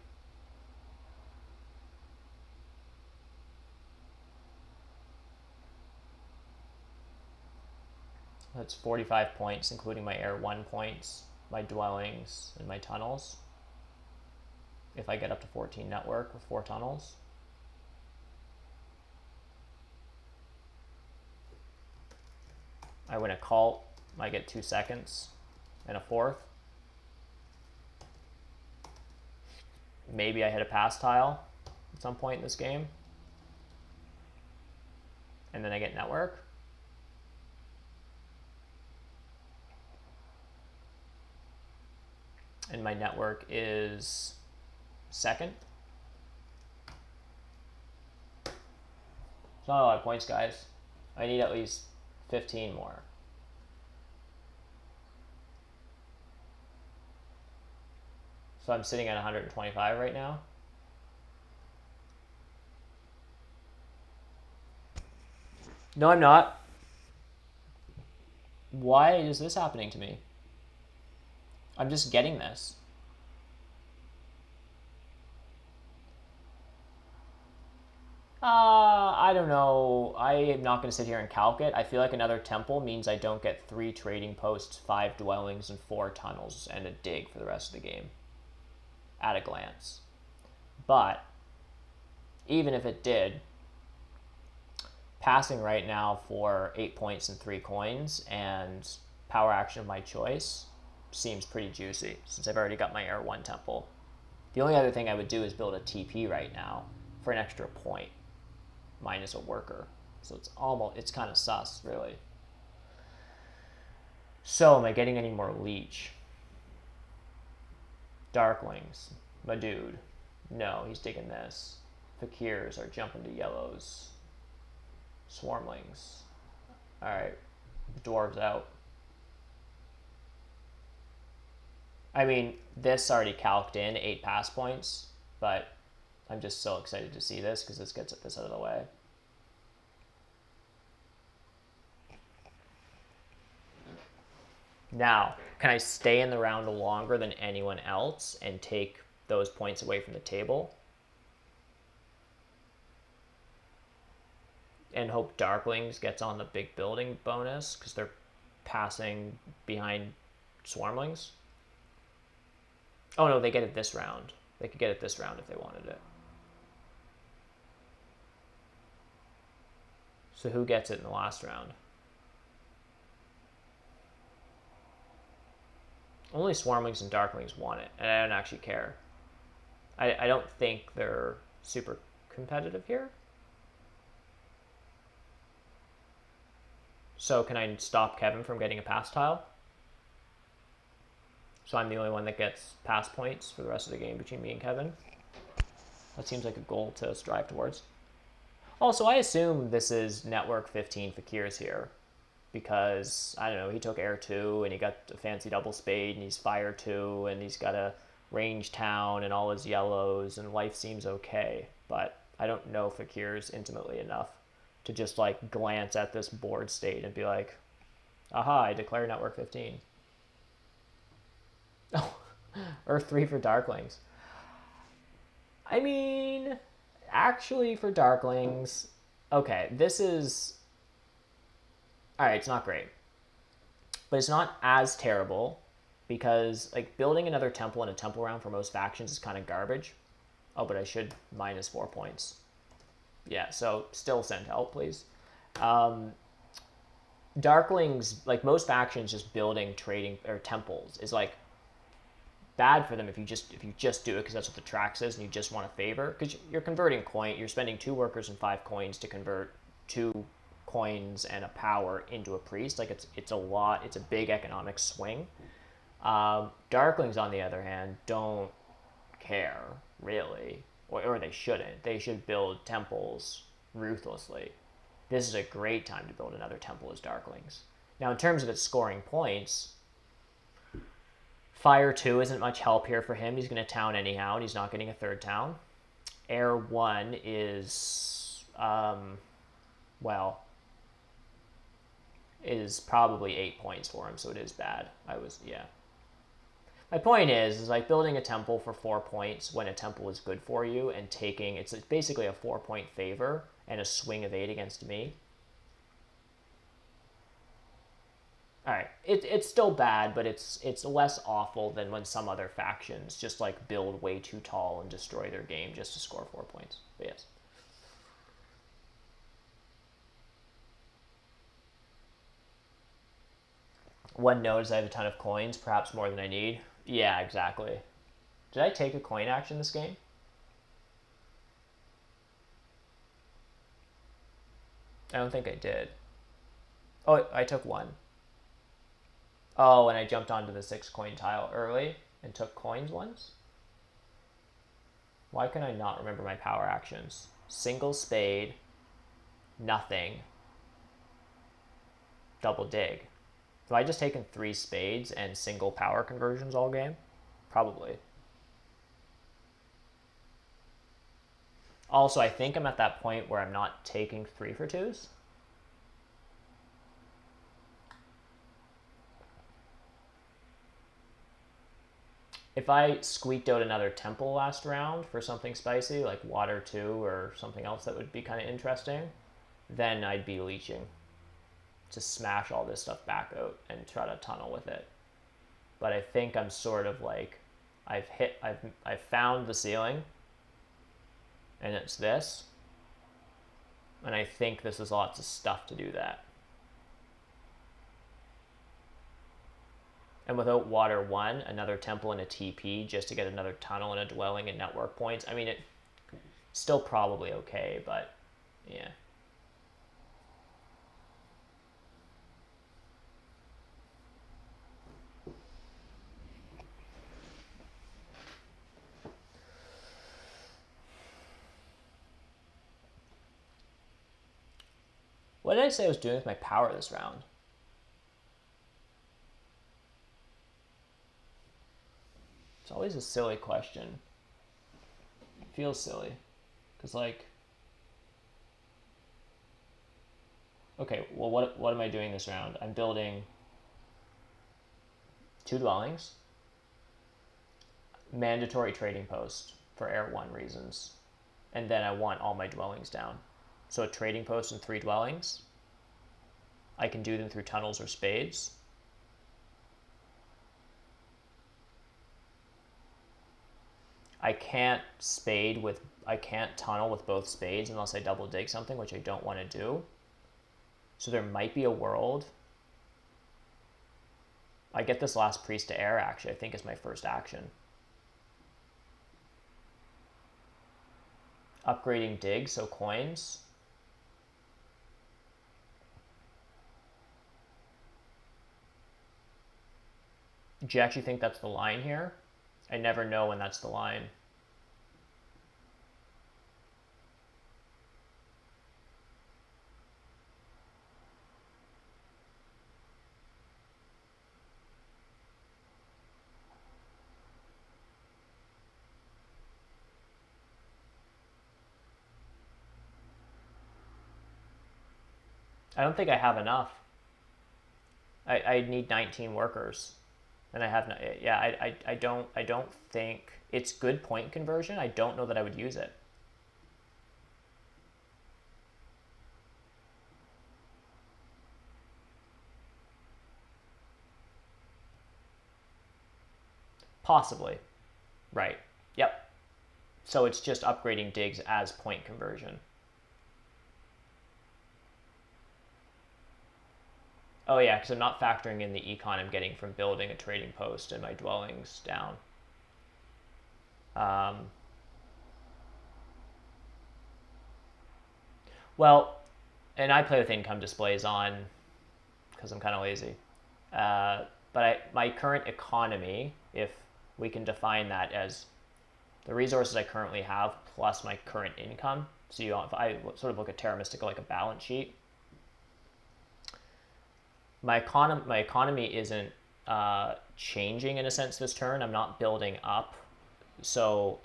That's 45 points, including my Air 1 points, my dwellings, and my tunnels. If I get up to 14 network with 4 tunnels. I win a cult, I get 2 seconds and a 4th. Maybe I hit a pass tile at some point in this game. And then I get network. And my network is second. It's not a lot of points, guys. I need at least 15 more. So I'm sitting at 125 right now. No, I'm not. Why is this happening to me? I'm just getting this. I don't know. I am not going to sit here and calc it. I feel like another temple means I don't get 3 trading posts, 5 dwellings, and 4 tunnels, and a dig for the rest of the game. At a glance. But, even if it did, passing right now for 8 points and 3 coins, and power action of my choice, seems pretty juicy, since I've already got my Air 1 temple. The only other thing I would do is build a TP right now for an extra point. Minus a worker. So it's kind of sus, really. So, am I getting any more leech? Darklings. My dude. No, he's digging this. Fakirs are jumping to yellows. Swarmlings. Alright. Dwarves out. I mean, this already calced in 8 pass points, but I'm just so excited to see this because this gets this out of the way. Now, can I stay in the round longer than anyone else and take those points away from the table? And hope Darklings gets on the big building bonus because they're passing behind Swarmlings? Oh no, they get it this round. They could get it this round if they wanted it. So who gets it in the last round? Only Swarmlings and Darklings want it, and I don't actually care. I don't think they're super competitive here. So can I stop Kevin from getting a pass tile? So I'm the only one that gets pass points for the rest of the game between me and Kevin. That seems like a goal to strive towards. Also, I assume this is Network 15 Fakirs here. Because, I don't know, he took Air 2 and he got a fancy double spade and he's Fire 2 and he's got a range town and all his yellows and life seems okay. But I don't know Fakirs intimately enough to just like glance at this board state and be like, aha, I declare Network 15. Oh, Earth 3 for Darklings. I mean, actually for Darklings, okay, this is... Alright, it's not great. But it's not as terrible because like building another temple in a temple round for most factions is kind of garbage. Oh, but I should minus 4 points. Yeah, so still send help, please. Darklings, like most factions, just building trading or temples is like bad for them if you just do it because that's what the track says and you just want a favor because you're converting coin. You're spending 2 workers and 5 coins to convert 2 coins and a power into a priest. Like it's a lot. It's a big economic swing. Darklings, on the other hand, don't care really, or they shouldn't. They should build temples ruthlessly. This is a great time to build another temple as Darklings. Now, in terms of its scoring points, Fire 2 isn't much help here for him. He's going to town anyhow, and he's not getting a 3rd town. Air 1 is, well, is probably 8 points for him, so it is bad. Yeah. My point is like building a temple for 4 points when a temple is good for you and taking, it's basically a 4-point favor and a swing of 8 against me. Alright, it's still bad, but it's less awful than when some other factions just like build way too tall and destroy their game just to score 4 points. But yes. One knows I have a ton of coins, perhaps more than I need. Yeah, exactly. Did I take a coin action this game? I don't think I did. Oh, I took one. Oh, and I jumped onto the 6 coin tile early and took coins once? Why can I not remember my power actions? Single spade, nothing, double dig. Have I just taken 3 spades and single power conversions all game? Probably. Also, I think I'm at that point where I'm not taking 3 for 2s. If I squeaked out another temple last round for something spicy, like water 2 or something else that would be kind of interesting, then I'd be leeching to smash all this stuff back out and try to tunnel with it. But I think I'm sort of like, I've found the ceiling, and it's this, and I think this is lots of stuff to do that. And without water 1, another temple and a TP just to get another tunnel and a dwelling and network points. I mean, it's still probably okay, but yeah. What did I say I was doing with my power this round? It's always a silly question. It feels silly. Because, like, okay, well, what am I doing this round? I'm building 2 dwellings, mandatory trading post for Air 1 reasons, and then I want all my dwellings down. So a trading post and 3 dwellings. I can do them through tunnels or spades. I can't tunnel with both spades unless I double dig something, which I don't want to do. So there might be a world. I get this last priest to air, actually, I think is my first action. Upgrading dig, so coins. Do you actually think that's the line here? I never know when that's the line. I don't think I have enough. I need 19 workers. And I have no, yeah, I don't think it's good point conversion. I don't know that I would use it. Possibly. Right. Yep. So it's just upgrading digs as point conversion. Oh yeah, because I'm not factoring in the econ I'm getting from building a trading post and my dwellings down. Well, and I play with income displays on because I'm kind of lazy. But my current economy, if we can define that as the resources I currently have plus my current income. So if I sort of look at Terra Mystica like a balance sheet, my economy isn't changing in a sense this turn. I'm not building up, so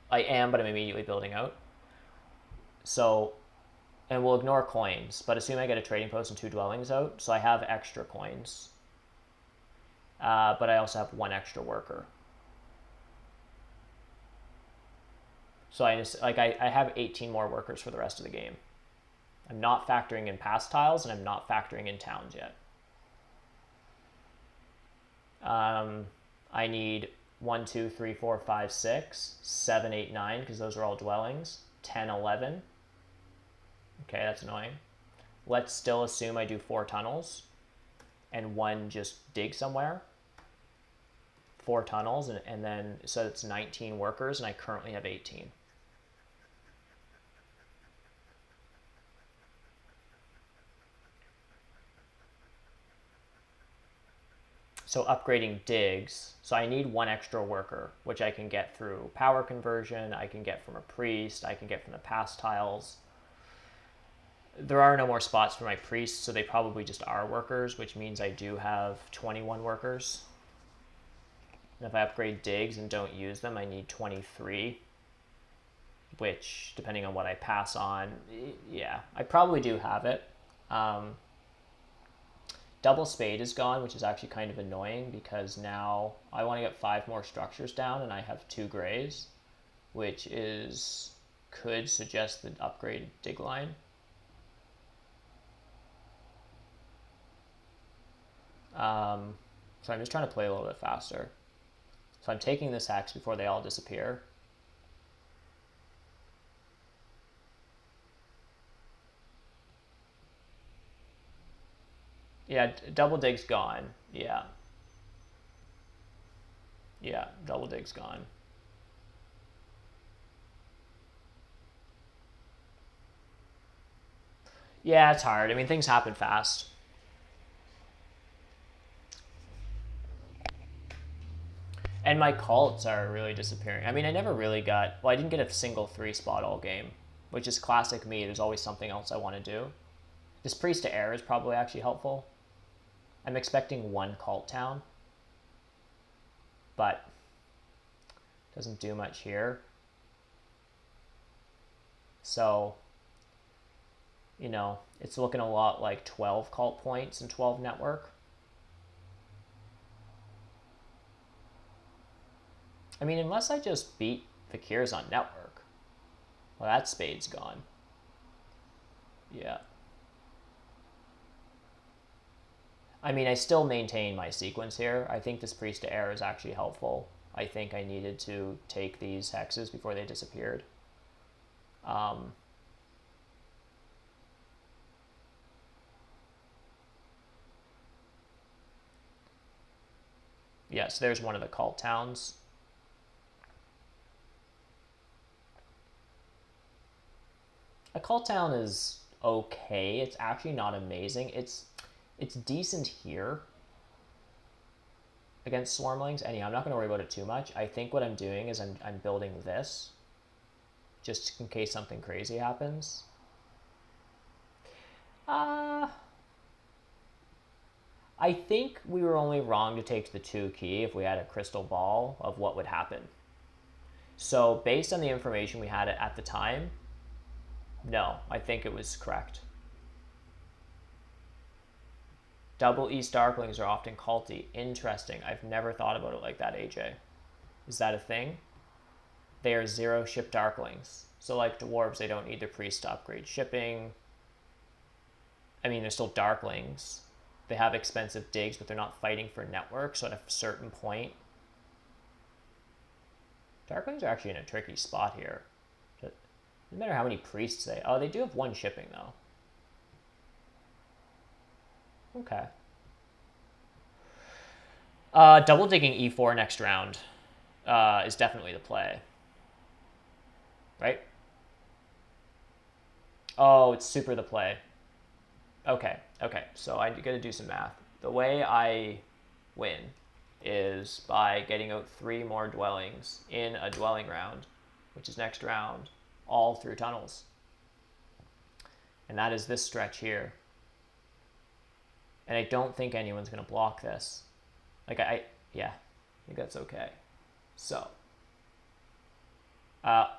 I am, but I'm immediately building out. So, and we'll ignore coins, but assume I get a trading post and 2 dwellings out, so I have extra coins, but I also have 1 extra worker. So I have 18 more workers for the rest of the game. I'm not factoring in past tiles, and I'm not factoring in towns yet. I need 1, 2, 3, 4, 5, 6, 7, 8, 9, because those are all dwellings. 10, 11. Okay, that's annoying. Let's still assume I do 4 tunnels and 1 just dig somewhere. 4 tunnels, and then, so it's 19 workers, and I currently have 18. So upgrading digs, so I need one extra worker, which I can get through power conversion, I can get from a priest, I can get from the pass tiles. There are no more spots for my priests, so they probably just are workers, which means I do have 21 workers. And if I upgrade digs and don't use them, I need 23, which, depending on what I pass on, yeah, I probably do have it. Double spade is gone, which is actually kind of annoying because now I want to get 5 more structures down and I have 2 grays, which could suggest the upgraded dig line. So I'm just trying to play a little bit faster. So I'm taking this hex before they all disappear. Yeah, double dig's gone. Yeah. Yeah, double dig's gone. Yeah, it's hard. I mean, things happen fast. And my cults are really disappearing. I mean, I never really got... Well, I didn't get a single 3 spot all game, which is classic me. There's always something else I want to do. This priest to air is probably actually helpful. I'm expecting 1 cult town, but doesn't do much here. So, you know, it's looking a lot like 12 cult points and 12 network. I mean, unless I just beat Fakirs on network. Well, that spade's gone. Yeah. I mean, I still maintain my sequence here. I think this priest to air is actually helpful. I think I needed to take these hexes before they disappeared. Yeah, so there's one of the cult towns. A cult town is okay. It's actually not amazing. It's decent here against swarmlings. And yeah, I'm not going to worry about it too much. I think what I'm doing is I'm building this just in case something crazy happens. I think we were only wrong to take the 2 key if we had a crystal ball of what would happen. So based on the information we had at the time, no, I think it was correct. Double East Darklings are often culty. Interesting. I've never thought about it like that, AJ. Is that a thing? They are 0 ship Darklings. So like dwarves, they don't need their priest to upgrade shipping. I mean, they're still Darklings. They have expensive digs, but they're not fighting for network, so at a certain point... Darklings are actually in a tricky spot here. Doesn't matter how many priests they... Oh, they do have 1 shipping, though. Okay. Double digging E4 next round is definitely the play. Right? Oh, it's super the play. Okay, so I gotta do some math. The way I win is by getting out 3 more dwellings in a dwelling round, which is next round, all through tunnels. And that is this stretch here. And I don't think anyone's going to block this. Like, yeah, I think that's okay. So,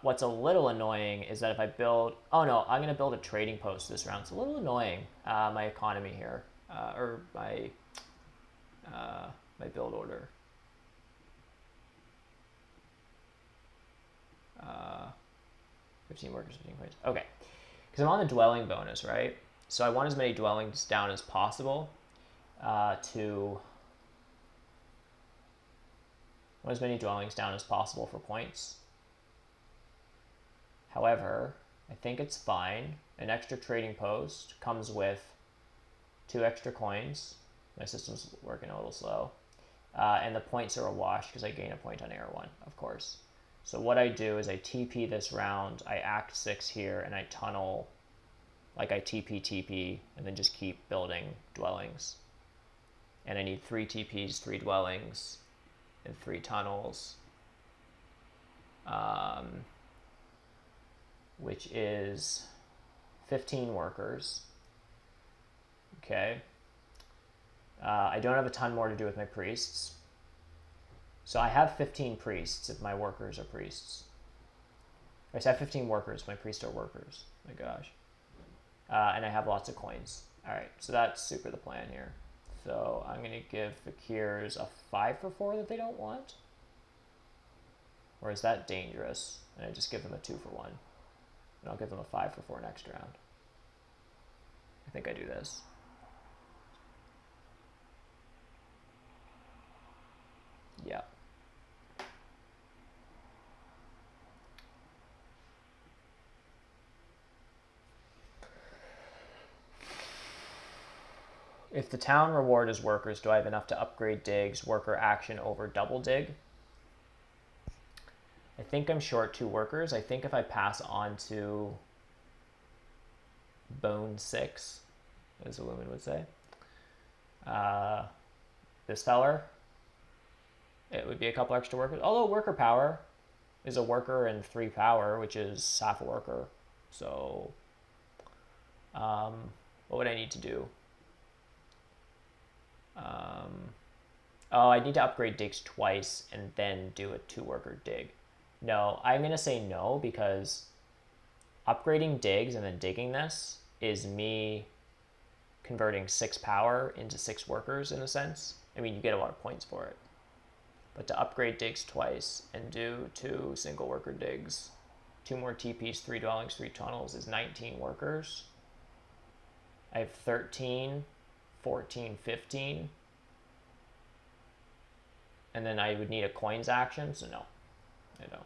what's a little annoying is that if I build... Oh, no, I'm going to build a trading post this round. It's a little annoying, my economy here, or my build order. 15 workers, 15 points. Okay, because I'm on the dwelling bonus, right? So I want as many dwellings down as possible for points. However, I think it's fine. An extra trading post comes with 2 extra coins. My system's working a little slow. And the points are a wash because I gain a point on air 1, of course. So what I do is I TP this round, I act 6 here, and I tunnel, like I TP, and then just keep building dwellings. And I need 3 TPs, 3 dwellings, and 3 tunnels. Which is 15 workers. Okay. I don't have a ton more to do with my priests. So I have 15 priests if my workers are priests. I have 15 workers, my priests are workers. My gosh. And I have lots of coins. All right, so that's super the plan here. So I'm going to give Fakirs a 5 for 4 that they don't want. Or is that dangerous? And I just give them a 2 for 1. And I'll give them a 5 for 4 next round. I think I do this. Yeah. If the town reward is workers, do I have enough to upgrade digs, worker action over double dig? I think I'm short 2 workers. I think if I pass on to Bone 6, as a woman would say, this feller, it would be a couple extra workers. Although worker power is a worker and 3 power, which is half a worker. So what would I need to do? Oh, I need to upgrade digs twice and then do a 2 worker dig. No, I'm going to say no, because upgrading digs and then digging this is me converting 6 power into 6 workers in a sense. I mean, you get a lot of points for it. But to upgrade digs twice and do 2 single worker digs, 2 more TPs, 3 dwellings, 3 tunnels is 19 workers. I have 13, 14, 15. And then I would need a coins action, so no, I don't.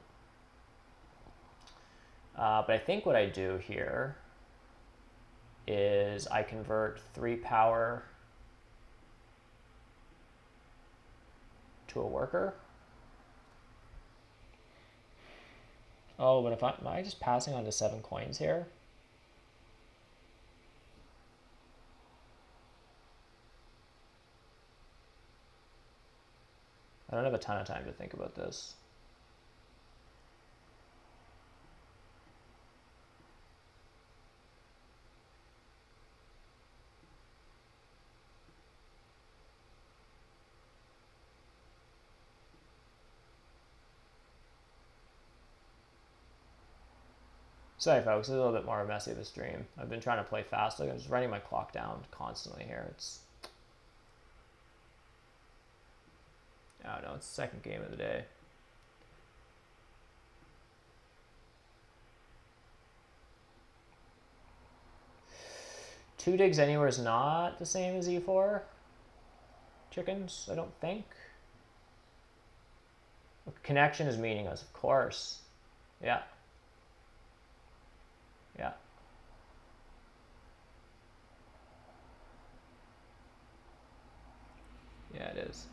But I think what I do here is I convert 3 power to a worker. Oh, but am I just passing on to 7 coins here? I don't have a ton of time to think about this. Sorry folks, it's a little bit more messy of a stream. I've been trying to play fast. I'm just running my clock down constantly here. I don't know, it's the second game of the day. Two digs anywhere is not the same as E4 chickens, I don't think. Connection is meaningless, of course. Yeah. Yeah. Yeah, it is.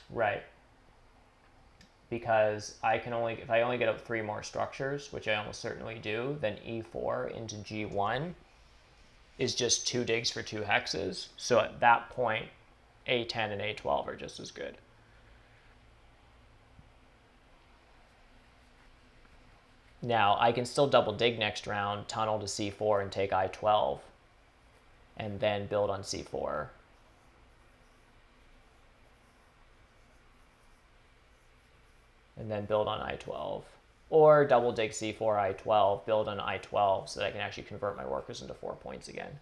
Right. Because if I only get out 3 more structures, which I almost certainly do, then E4 into G1 is just 2 digs for 2 hexes. So at that point, A10 and A12 are just as good. Now, I can still double dig next round, tunnel to C4 and take I12, and then build on C4. And then build on I12. Or double dig C4, I12, build on I12 so that I can actually convert my workers into 4 points again.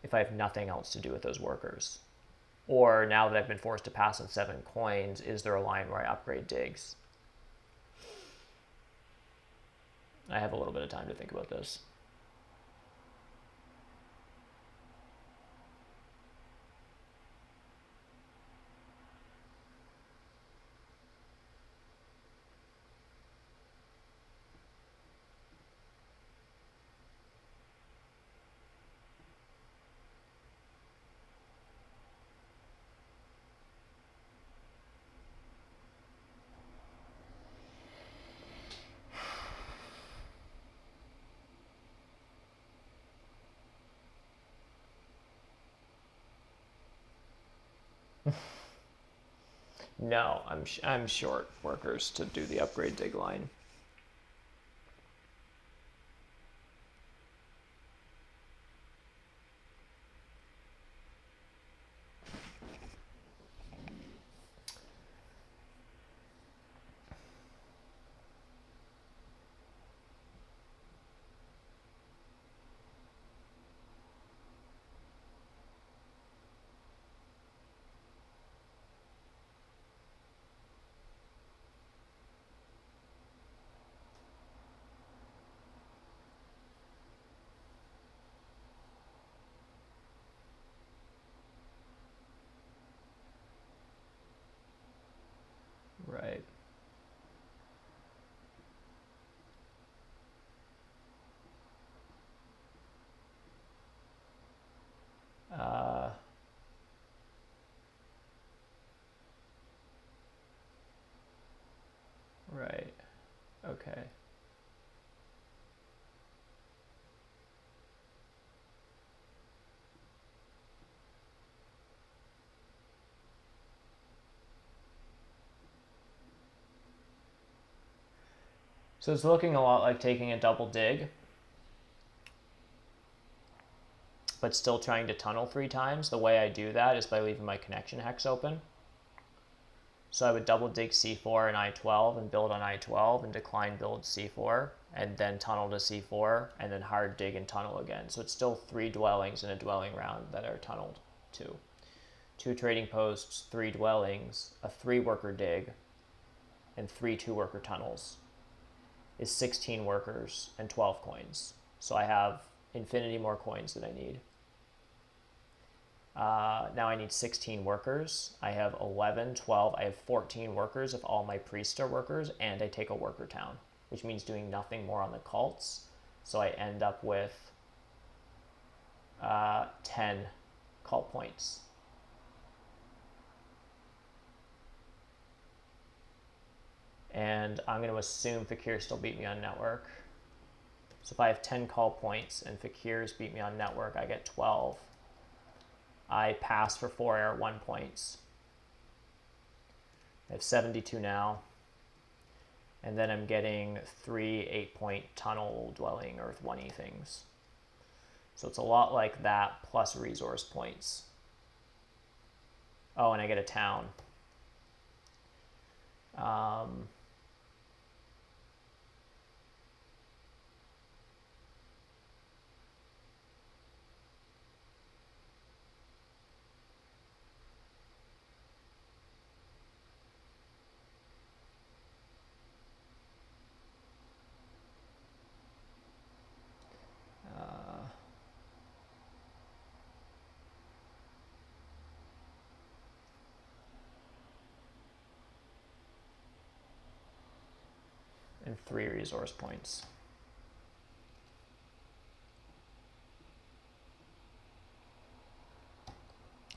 If I have nothing else to do with those workers. Or now that I've been forced to pass on 7 coins, is there a line where I upgrade digs? I have a little bit of time to think about this. No, I'm short workers to do the upgrade dig line. Right. Uh, right. Okay. So it's looking a lot like taking a double dig, but still trying to tunnel 3 times. The way I do that is by leaving my connection hex open. So I would double dig C4 and I12 and build on I12 and decline build C4 and then tunnel to C4 and then hard dig and tunnel again. So it's still 3 dwellings in a dwelling round that are tunneled to. 2 trading posts, 3 dwellings, a 3 worker dig, and 3 2-worker tunnels is 16 workers and 12 coins. So I have infinity more coins than I need. Now I need 16 workers. I have 11, 12, I have 14 workers if all my priests are workers, and I take a worker town, which means doing nothing more on the cults. So I end up with 10 cult points. And I'm going to assume Fakir still beat me on network. So if I have 10 call points and Fakir's beat me on network, I get 12. I pass for 4 error 1 points. I have 72 now. And then I'm getting 3 8-point tunnel dwelling Earth 1E things. So it's a lot like that plus resource points. Oh, and I get a town. And 3 resource points.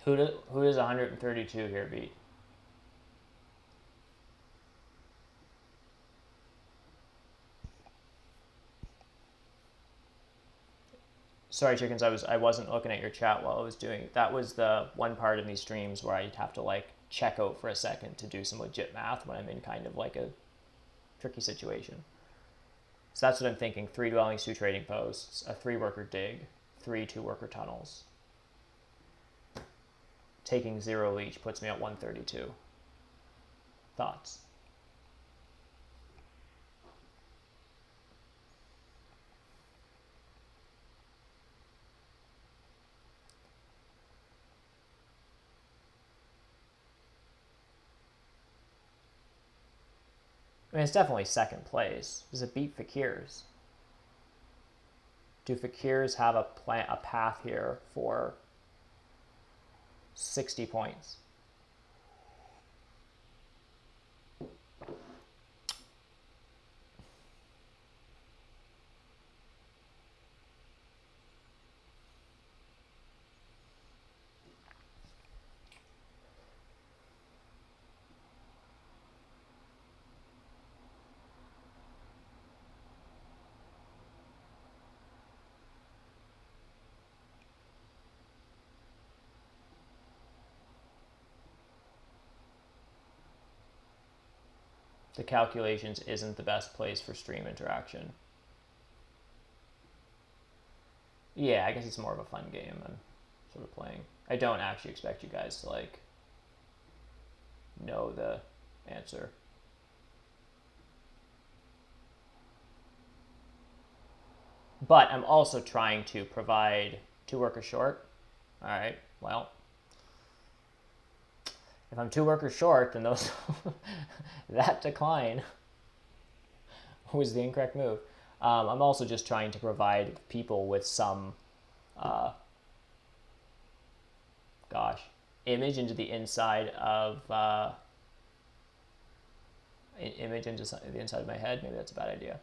Who does 132 here beat? Sorry, chickens. I wasn't looking at your chat while I was doing it. That was the one part in these streams where I'd have to like check out for a second to do some legit math when I'm in kind of like a tricky situation. So that's what I'm thinking. 3 dwellings, 2 trading posts, a 3 worker dig, 3 2-worker tunnels. Taking 0 each puts me at 132. Thoughts? I mean, it's definitely second place. Does it beat Fakir's? Do Fakir's have a path here for 60 points? The calculations isn't the best place for stream interaction. Yeah, I guess it's more of a fun game I'm sort of playing. I don't actually expect you guys to, like, know the answer. But I'm also trying to provide 2 workers short. All right, well, if I'm 2 workers short, then those that decline was the incorrect move. I'm also just trying to provide people with some, image into the inside of, image into the inside of my head. Maybe that's a bad idea.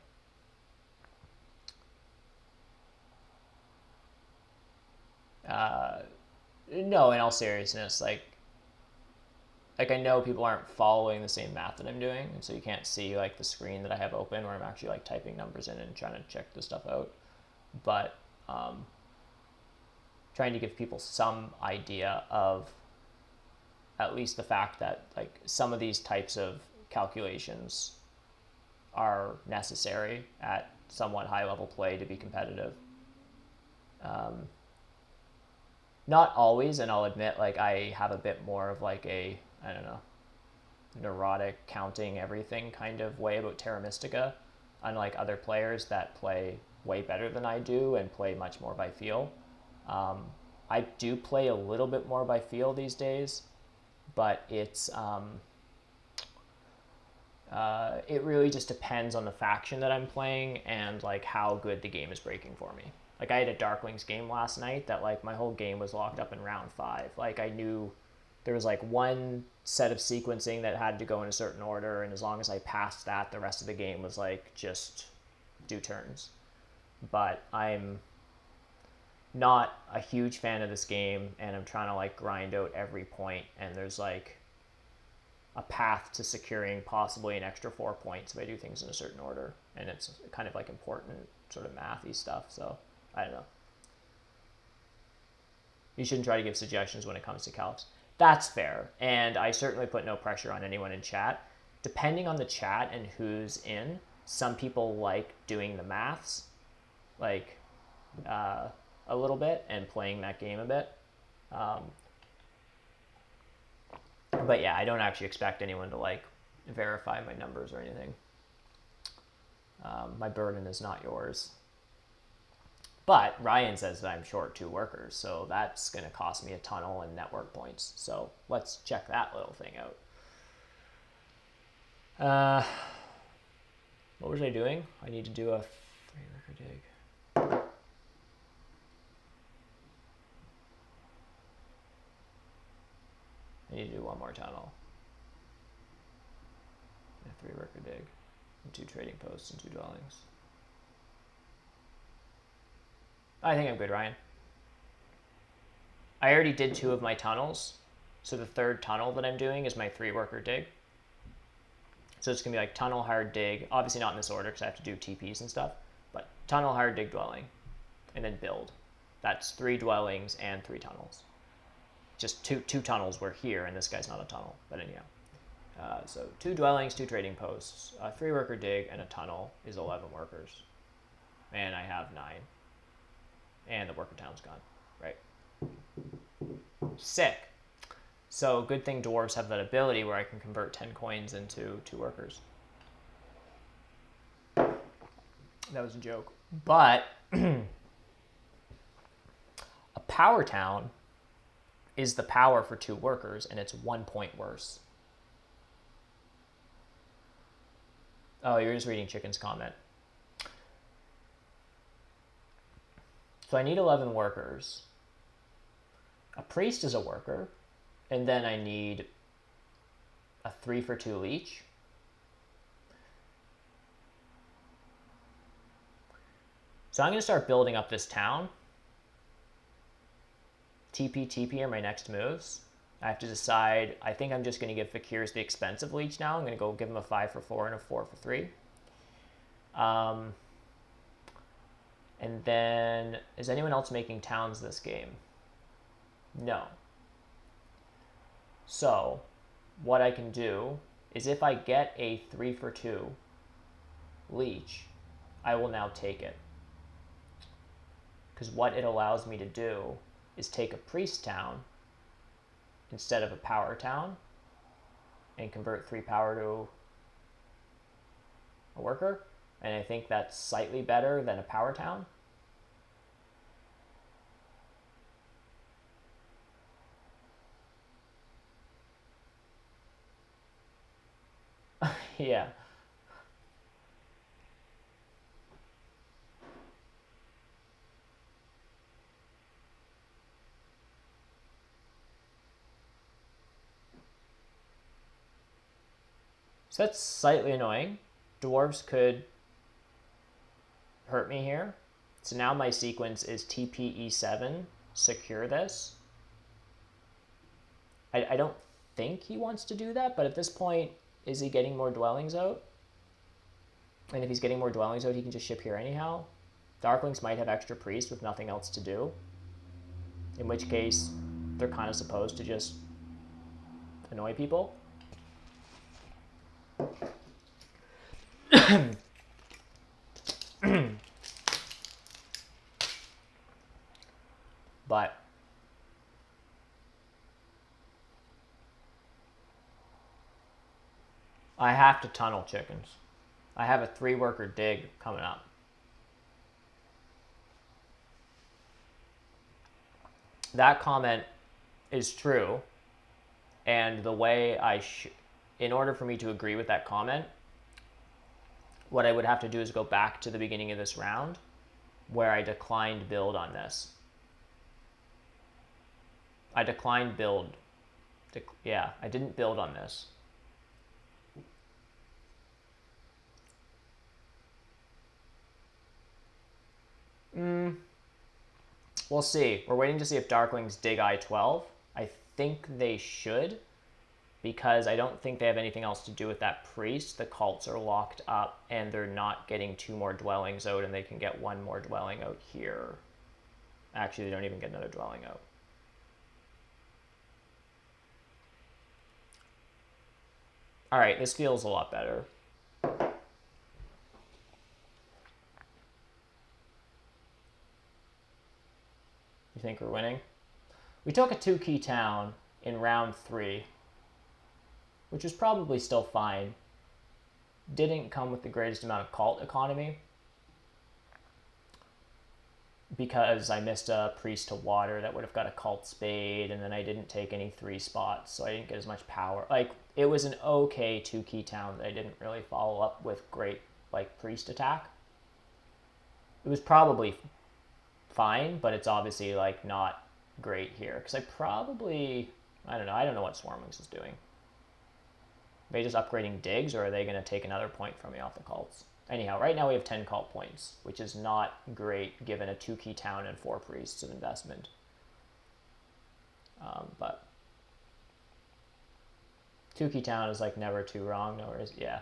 No, in all seriousness, like I know people aren't following the same math that I'm doing, and so you can't see like the screen that I have open where I'm actually like typing numbers in and trying to check the stuff out. But trying to give people some idea of at least the fact that like some of these types of calculations are necessary at somewhat high level play to be competitive. Not always, and I'll admit, like, I have a bit more of like a, I don't know, neurotic counting everything kind of way about Terra Mystica, unlike other players that play way better than I do and play much more by feel. I do play a little bit more by feel these days, but it's it really just depends on the faction that I'm playing and like how good the game is breaking for me. Like I had a Darklings game last night that like my whole game was locked up in round 5. Like I knew there was like one set of sequencing that had to go in a certain order, and as long as I passed that, the rest of the game was like just do turns. But I'm not a huge fan of this game, and I'm trying to like grind out every point, and there's like a path to securing possibly an extra 4 points if I do things in a certain order, and it's kind of like important sort of mathy stuff. So I don't know. You shouldn't try to give suggestions when it comes to calcs. That's fair, and I certainly put no pressure on anyone in chat. Depending on the chat and who's in, some people like doing the maths, like a little bit, and playing that game a bit. But yeah, I don't actually expect anyone to like verify my numbers or anything. My burden is not yours. But Ryan says that I'm short 2 workers, so that's going to cost me a tunnel and network points. So let's check that little thing out. What was I doing? I need to do a 3-worker dig. I need to do 1 more tunnel. A 3-worker dig. And 2 trading posts and 2 dwellings. I think I'm good, Ryan. I already did 2 of my tunnels, so the 3rd tunnel that I'm doing is my 3-worker dig. So it's going to be like tunnel, hard dig, obviously not in this order because I have to do TPs and stuff, but tunnel, hard dig, dwelling, and then build. That's 3 dwellings and 3 tunnels. Just two tunnels were here, and this guy's not a tunnel, but anyhow. So 2 dwellings, 2 trading posts, a 3-worker dig, and a tunnel is 11 workers. And I have 9. And the worker town's gone, right? Sick. So good thing dwarves have that ability where I can convert 10 coins into 2 workers. That was a joke. But a power town is the power for 2 workers, and it's 1 point worse. Oh, you're just reading Chicken's comment. So I need 11 workers. A priest is a worker. And then I need a 3 for 2 leech. So I'm going to start building up this town. TP are my next moves. I have to decide. I think I'm just going to give Fakirs the expensive leech now. I'm going to go give him a 5 for 4 and a 4 for 3. And then, is anyone else making towns this game? No. So, what I can do is if I get a 3 for 2 leech, I will now take it. Because what it allows me to do is take a priest town instead of a power town and convert 3 power to a worker. And I think that's slightly better than a power town. Yeah. So that's slightly annoying. Dwarves could hurt me here. So now my sequence is TP E7, secure this. I don't think he wants to do that, but at this point, is he getting more dwellings out? And if he's getting more dwellings out, he can just ship here anyhow. Darklings might have extra priests with nothing else to do. In which case, they're kind of supposed to just annoy people. But I have to tunnel chickens. I have a 3-worker dig coming up. That comment is true, and the way in order for me to agree with that comment, what I would have to do is go back to the beginning of this round where I declined build on this. I declined build. Yeah, I didn't build on this. We'll see. We're waiting to see if Darklings dig I-12. I think they should, because I don't think they have anything else to do with that priest. The cults are locked up, and they're not getting 2 more dwellings out, and they can get 1 more dwelling out here. Actually, they don't even get another dwelling out. All right, this feels a lot better. You think we're winning? We took a 2-key town in round 3, which was probably still fine. Didn't come with the greatest amount of cult economy because I missed a priest to water that would have got a cult spade, and then I didn't take any 3 spots, so I didn't get as much power. Like, it was an okay 2-key town that I didn't really follow up with great, like, priest attack. It was probably fine, but it's obviously, like, not great here, because I don't know what Swarmlings is doing. Are they just upgrading digs, or are they going to take another point from me off the cults? Anyhow, right now we have 10 cult points, which is not great given a 2-key town and 4 priests of investment. But 2-key town is like never too wrong, nor is, yeah.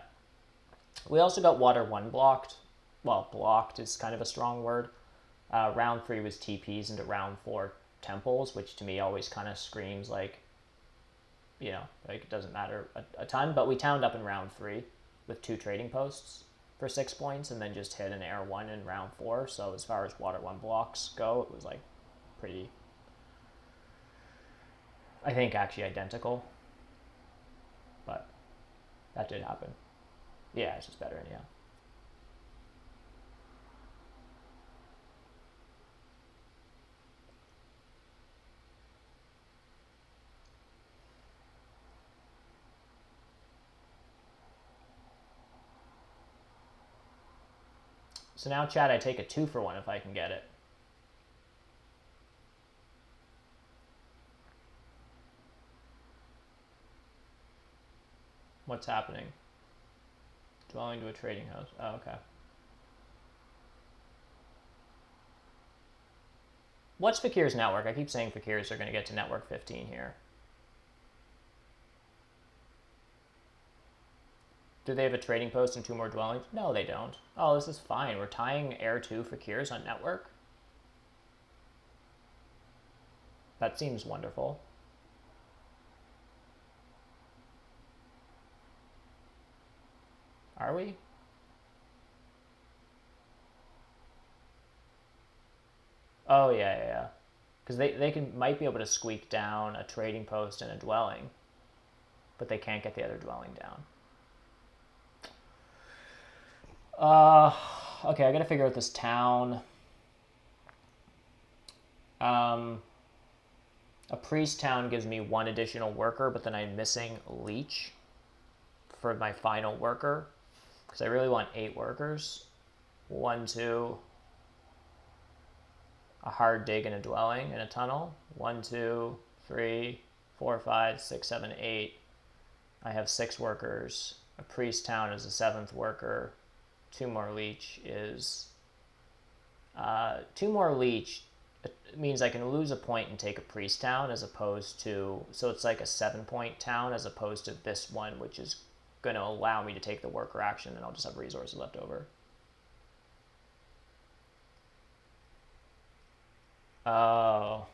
We also got water 1 blocked. Well, blocked is kind of a strong word. Round 3 was TPs into round 4 temples, which to me always kind of screams like, you know, like it doesn't matter a ton. But we towned up in round 3 with 2 trading posts for 6 points, and then just hit an air 1 in round 4. So as far as water 1 blocks go, it was like pretty, I think, actually identical. But that did happen. Yeah, it's just better anyhow. So now, chat, I take a 2 for 1 if I can get it. What's happening? Dwelling to a trading house. Oh, okay. What's Fakir's network? I keep saying Fakirs are going to get to network 15 here. Do they have a trading post and 2 more dwellings? No, they don't. Oh, this is fine. We're tying air 2 Fakirs on network. That seems wonderful. Are we? Oh, yeah. Because they might be able to squeak down a trading post and a dwelling, but they can't get the other dwelling down. Okay, I gotta figure out this town. A priest town gives me 1 additional worker, but then I'm missing leech for my final worker, because I really want 8 workers. 1, 2, a hard dig and a dwelling and a tunnel. 1, 2, 3, 4, 5, 6, 7, 8. I have 6 workers. A priest town is a 7th worker. 2 more leech is 2 more leech means I can lose a point and take a priest town, as opposed to, so it's like a 7-point town as opposed to this one, which is going to allow me to take the worker action, and I'll just have resources left over. Oh,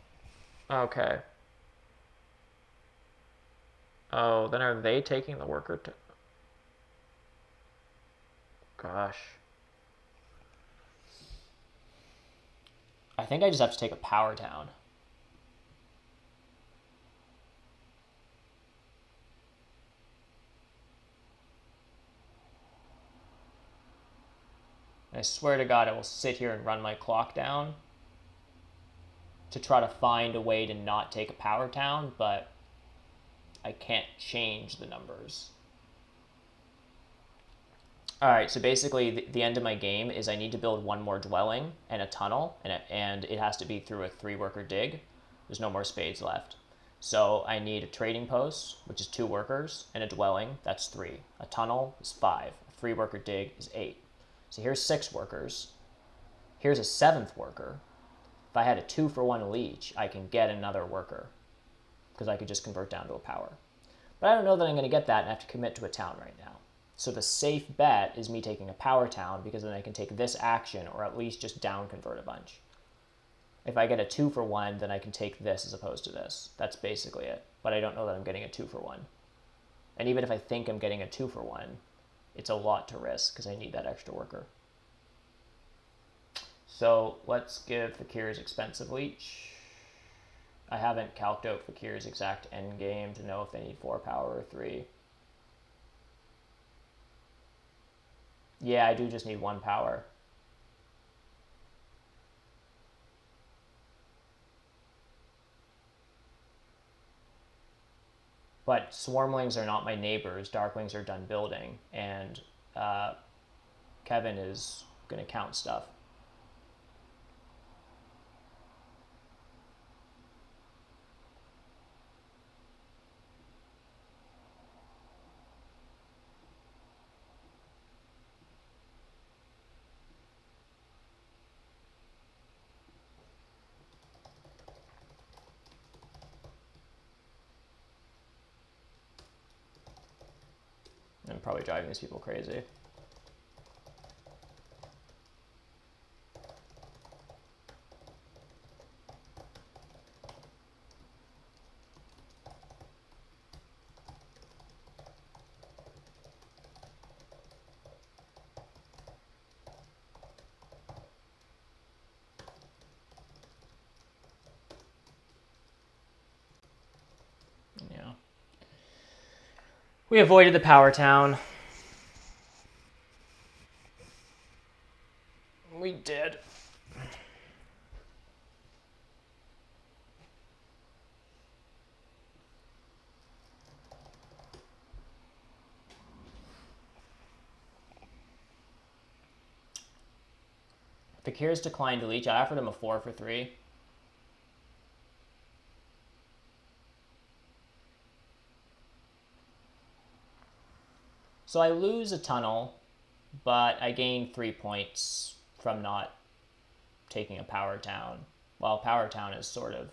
okay. Oh, then are they taking the worker? Gosh. I think I just have to take a power town. I swear to God, I will sit here and run my clock down to try to find a way to not take a power town, but I can't change the numbers. Alright, so basically the end of my game is I need to build 1 more dwelling and a tunnel, and it has to be through a 3-worker dig. There's no more spades left. So I need a trading post, which is 2 workers, and a dwelling, that's 3. A tunnel is 5. A 3-worker dig is 8. So here's 6 workers. Here's a 7th worker. If I had a 2-for-1 leech, I can get another worker, because I could just convert down to a power. But I don't know that I'm going to get that, and I have to commit to a town right now. So the safe bet is me taking a power town, because then I can take this action, or at least just down convert a bunch. If I get a 2-for-1, then I can take this as opposed to this. That's basically it. But I don't know that I'm getting a 2-for-1. And even if I think I'm getting a 2-for-1, it's a lot to risk, because I need that extra worker. So let's give Fakir's expensive leech. I haven't calced out Fakir's exact end game to know if they need 4 power or 3. Yeah, I do just need 1 power. But Swarmlings are not my neighbors. Darklings are done building, and Kevin is going to count stuff. I'm probably driving these people crazy. Yeah. We avoided the power town. We did. Fakir's declined to leech. I offered him a 4-for-3. So I lose a tunnel, but I gain 3 points from not taking a power town. While power town is sort of,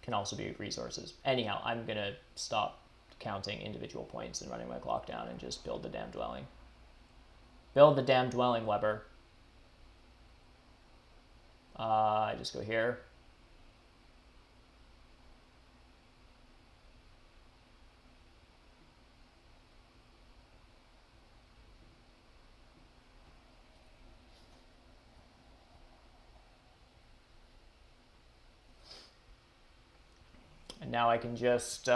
can also be resources. Anyhow, I'm going to stop counting individual points and running my clock down and just build the damn dwelling. Build the damn dwelling, Weber. I just go here. And now I can just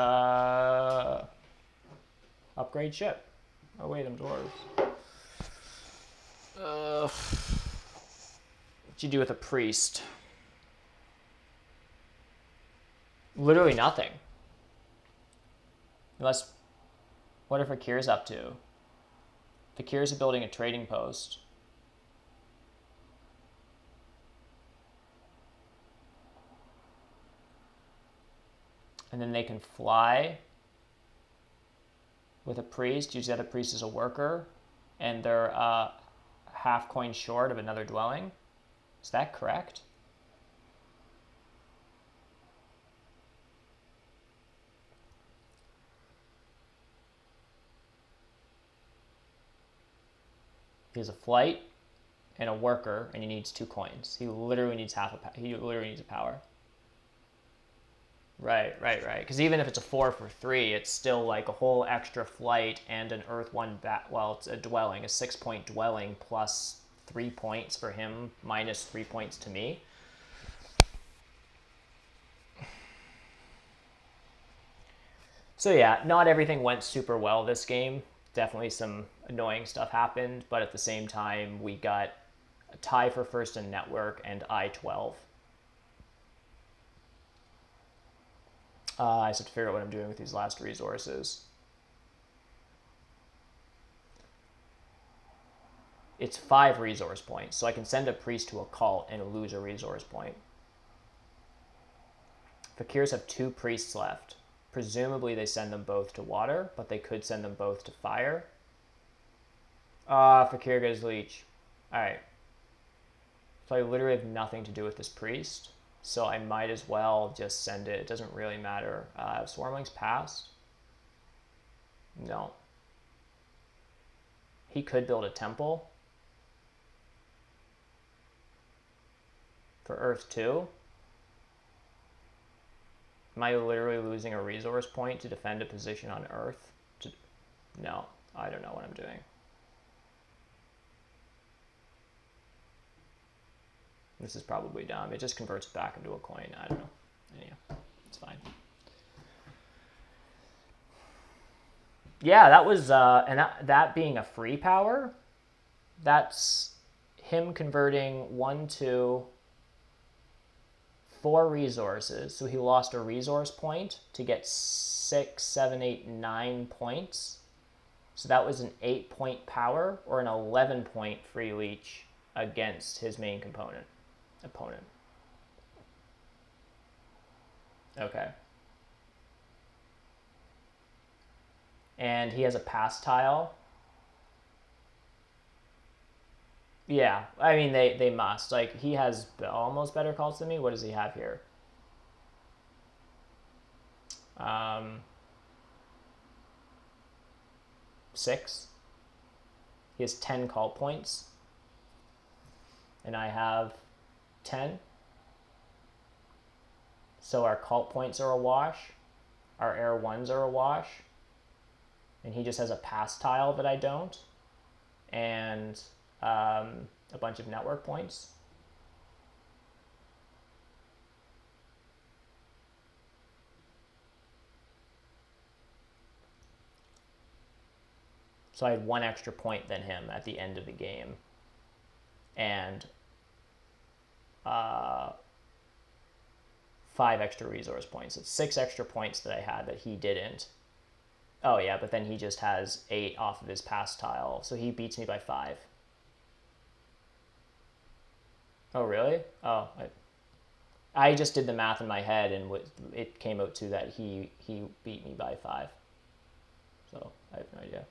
upgrade ship. Oh wait, I'm dwarves. What'd you do with a priest? Literally nothing. Unless, what if Fakir's up to? Fakir's building a trading post. And then they can fly with a priest, use the other priest as a worker, and they're half coin short of another dwelling. Is that correct? He has a flight and a worker, and he needs 2 coins. He literally needs he literally needs a power. Right. Because even if it's a 4 for 3, it's still like a whole extra flight and an Earth 1 well, it's a dwelling, a 6-point dwelling plus 3 points for him, minus 3 points to me. So yeah, not everything went super well this game. Definitely some annoying stuff happened, but at the same time, we got a tie for first in network and I-12. I just have to figure out what I'm doing with these last resources. It's 5 resource points, so I can send a priest to a cult and lose a resource point. Fakirs have 2 priests left. Presumably they send them both to water, but they could send them both to fire. Fakir goes leech. Alright. So I literally have nothing to do with this priest, so I might as well just send it. It doesn't really matter. Swarmlings passed? No. He could build a temple. For Earth 2. Am I literally losing a resource point to defend a position on Earth? No, I don't know what I'm doing. This is probably dumb. It just converts it back into a coin. I don't know. Anyhow, it's fine. Yeah, that was, and that being a free power, that's him converting 1, 2, 4 resources, so he lost a resource point to get 6, 7, 8, 9 points. So that was an 8-point power or an 11-point free leech against his main opponent. Okay. And he has a pass tile. Yeah, I mean, they must. Like, he has almost better calls than me. What does he have here? 6. He has 10 call points. And I have 10. So our cult points are a wash. Our air 1s are a wash. And he just has a pass tile that I don't. And a bunch of network points. So I had 1 extra point than him at the end of the game. And 5 extra resource points. It's 6 extra points that I had that he didn't. Oh yeah, but then he just has 8 off of his pass tile. So he beats me by 5. Oh, really? Oh, I just did the math in my head, and it came out to that he beat me by 5. So I have no idea.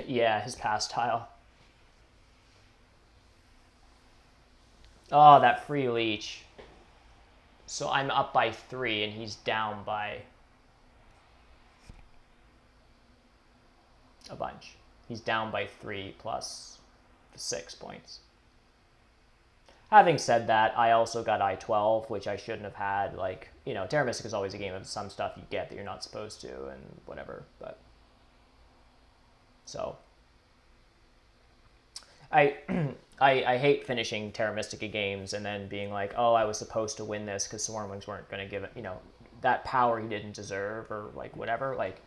Yeah, his pass tile. Oh, that free leech. So I'm up by 3, and he's down by a bunch. He's down by 3 plus 6 points. Having said that, I also got I-12, which I shouldn't have had. Like, you know, Terra Mystica is always a game of some stuff you get that you're not supposed to and whatever, but... So... I I hate finishing Terra Mystica games and then being like, oh, I was supposed to win this because Swarmlings weren't going to give it, that power he didn't deserve or like whatever. Like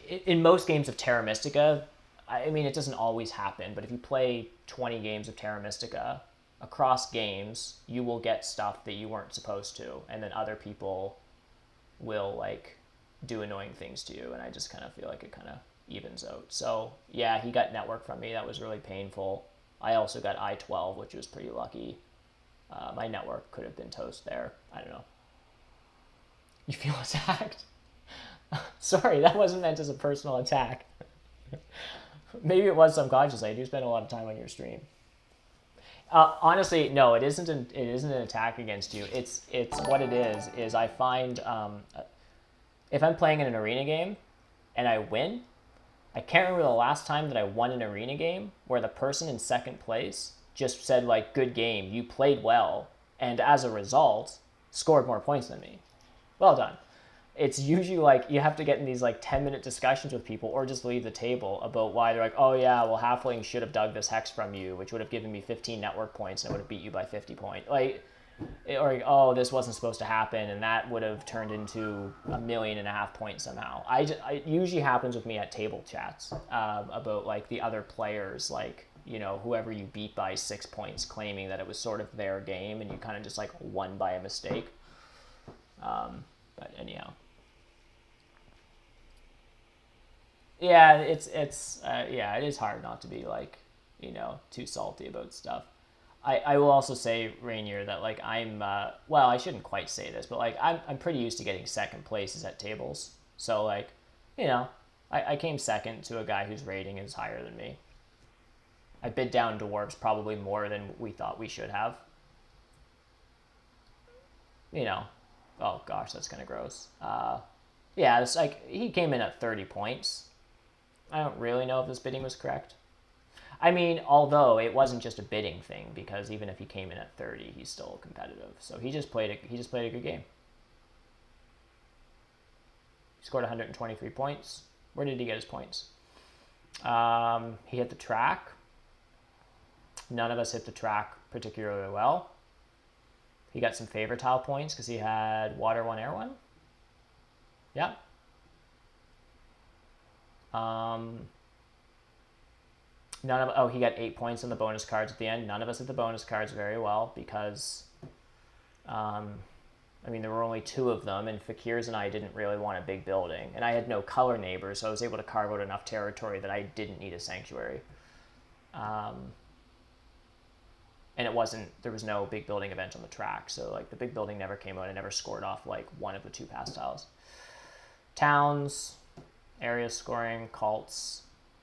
in most games of Terra Mystica, I mean, it doesn't always happen, but if you play 20 games of Terra Mystica across games, you will get stuff that you weren't supposed to, and then other people will like do annoying things to you, and I just kind of feel like it kind of evens out. So yeah, he got network from me. That was really painful. I also got I-12, which was pretty lucky. My network could have been toast there. I don't know. You feel attacked? Sorry, that wasn't meant as a personal attack. Maybe it was subconsciously. I do spend a lot of time on your stream. Honestly, no, it isn't. It isn't an attack against you. It's what it is. Is I find if I'm playing in an arena game and I win, I can't remember the last time that I won an arena game where the person in second place just said like, "Good game, you played well," and as a result, scored more points than me. Well done. It's usually like you have to get in these like 10-minute discussions with people or just leave the table about why they're like, oh yeah, well Halfling should have dug this hex from you, which would have given me 15 network points and it would have beat you by 50 points. Like, or oh, this wasn't supposed to happen and that would have turned into 1.5 million points somehow. It usually happens with me at table chats about like the other players, like, whoever you beat by 6 points, claiming that it was sort of their game and you kind of just like won by a mistake. But anyhow. Yeah, it is hard not to be like, too salty about stuff. I will also say, Rainier, that like I'm well, I shouldn't quite say this, but like I'm pretty used to getting second places at tables. So like, I came second to a guy whose rating is higher than me. I bid down dwarves probably more than we thought we should have. Oh gosh, that's kind of gross. Yeah, it's like he came in at 30 points. I don't really know if this bidding was correct. I mean, although it wasn't just a bidding thing, because even if he came in at 30, he's still competitive. So he just played a good game. He scored 123 points. Where did he get his points? He hit the track. None of us hit the track particularly well. He got some favoritile points because he had water 1, air 1. Yeah. He got 8 points on the bonus cards at the end. None of us hit the bonus cards very well because, there were only 2 of them, and Fakirs and I didn't really want a big building, and I had no color neighbors, so I was able to carve out enough territory that I didn't need a sanctuary. And there was no big building event on the track, so like the big building never came out. I never scored off like one of the 2 pass tiles. Towns, area scoring, cults.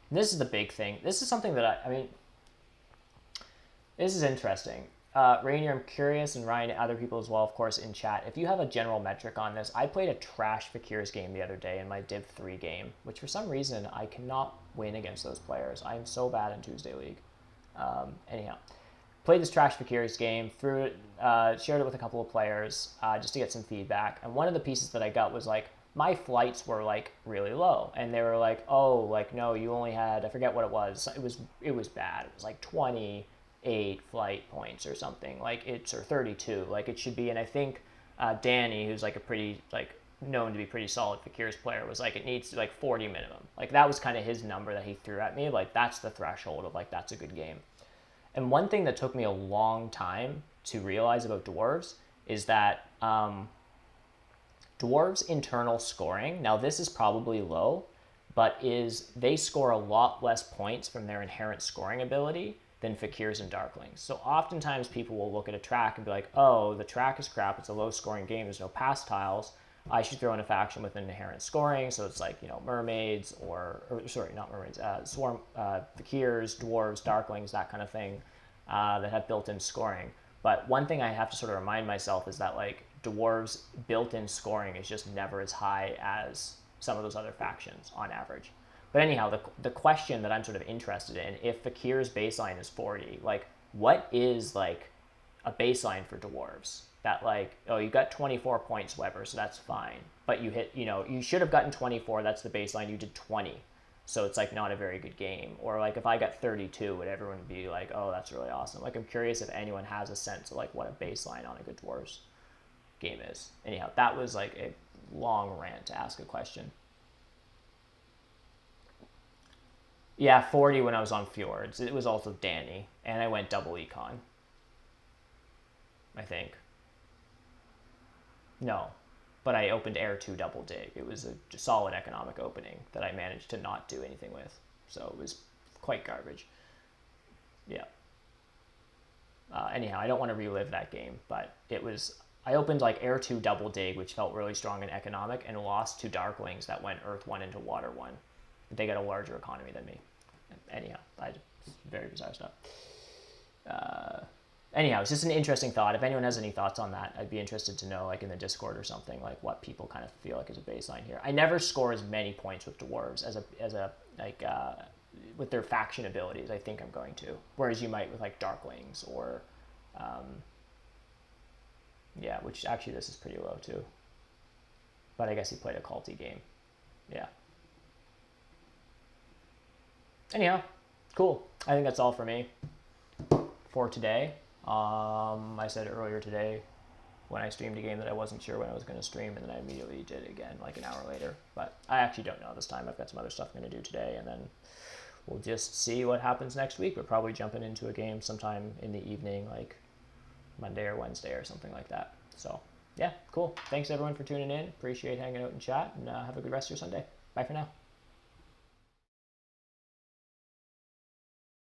And this is the big thing. This is something that this is interesting. Rainier, I'm curious, and Ryan, other people as well, of course, in chat. If you have a general metric on this, I played a trash Fakirs game the other day in my Div 3 game, which for some reason I cannot win against those players. I am so bad in Tuesday League. Anyhow. Played this trash Fakirs game, threw it, shared it with a couple of players just to get some feedback. And one of the pieces that I got was like, my flights were like really low. And they were like, oh, like, no, you only had, I forget what it was. It was bad. It was like 28 flight points or something. Like or 32, like it should be. And I think Danny, who's like a pretty, like known to be pretty solid Fakirs player, was like, it needs like 40 minimum. Like that was kind of his number that he threw at me. Like that's the threshold of like, that's a good game. And one thing that took me a long time to realize about dwarves is that dwarves' internal scoring, now this is probably low, but they score a lot less points from their inherent scoring ability than Fakirs and Darklings. So oftentimes people will look at a track and be like, oh, the track is crap, it's a low scoring game, there's no pass tiles, I should throw in a faction with an inherent scoring, so it's like, mermaids or sorry, not mermaids, swarm, Fakirs, dwarves, Darklings, that kind of thing, that have built-in scoring. But one thing I have to sort of remind myself is that like dwarves' built-in scoring is just never as high as some of those other factions on average. But anyhow, the question that I'm sort of interested in, if Fakir's baseline is 40, like what is like a baseline for dwarves? That like, oh, you got 24 points, Weber, so that's fine. But you hit, you should have gotten 24, that's the baseline, you did 20. So it's like not a very good game. Or like if I got 32, would everyone be like, oh, that's really awesome? Like I'm curious if anyone has a sense of like what a baseline on a good Dwarves game is. Anyhow, that was like a long rant to ask a question. Yeah, 40 when I was on Fjords. It was also Danny, and I went double econ, I think. No, but I opened Air 2 double dig. It was a solid economic opening that I managed to not do anything with. So it was quite garbage. Yeah. Anyhow, I don't want to relive that game, but it was. I opened like Air 2 double dig, which felt really strong in economic, and lost to Darklings that went Earth 1 into Water 1. They got a larger economy than me. Anyhow, very bizarre stuff. Anyhow, it's just an interesting thought. If anyone has any thoughts on that, I'd be interested to know, like in the Discord or something, like what people kind of feel like is a baseline here. I never score as many points with dwarves as a like with their faction abilities. I think I'm going to, whereas you might with like Darklings or, yeah, which actually this is pretty low too. But I guess he played a culty game. Yeah. Anyhow, cool. I think that's all for me for today. I said earlier today when I streamed a game that I wasn't sure when I was going to stream, and then I immediately did it again like an hour later. But I actually don't know this time. I've got some other stuff I'm going to do today, and then we'll just see what happens next week. We're probably jumping into a game sometime in the evening, like Monday or Wednesday or something like that. So, yeah, cool. Thanks everyone for tuning in. Appreciate hanging out and chat, and have a good rest of your Sunday. Bye for now.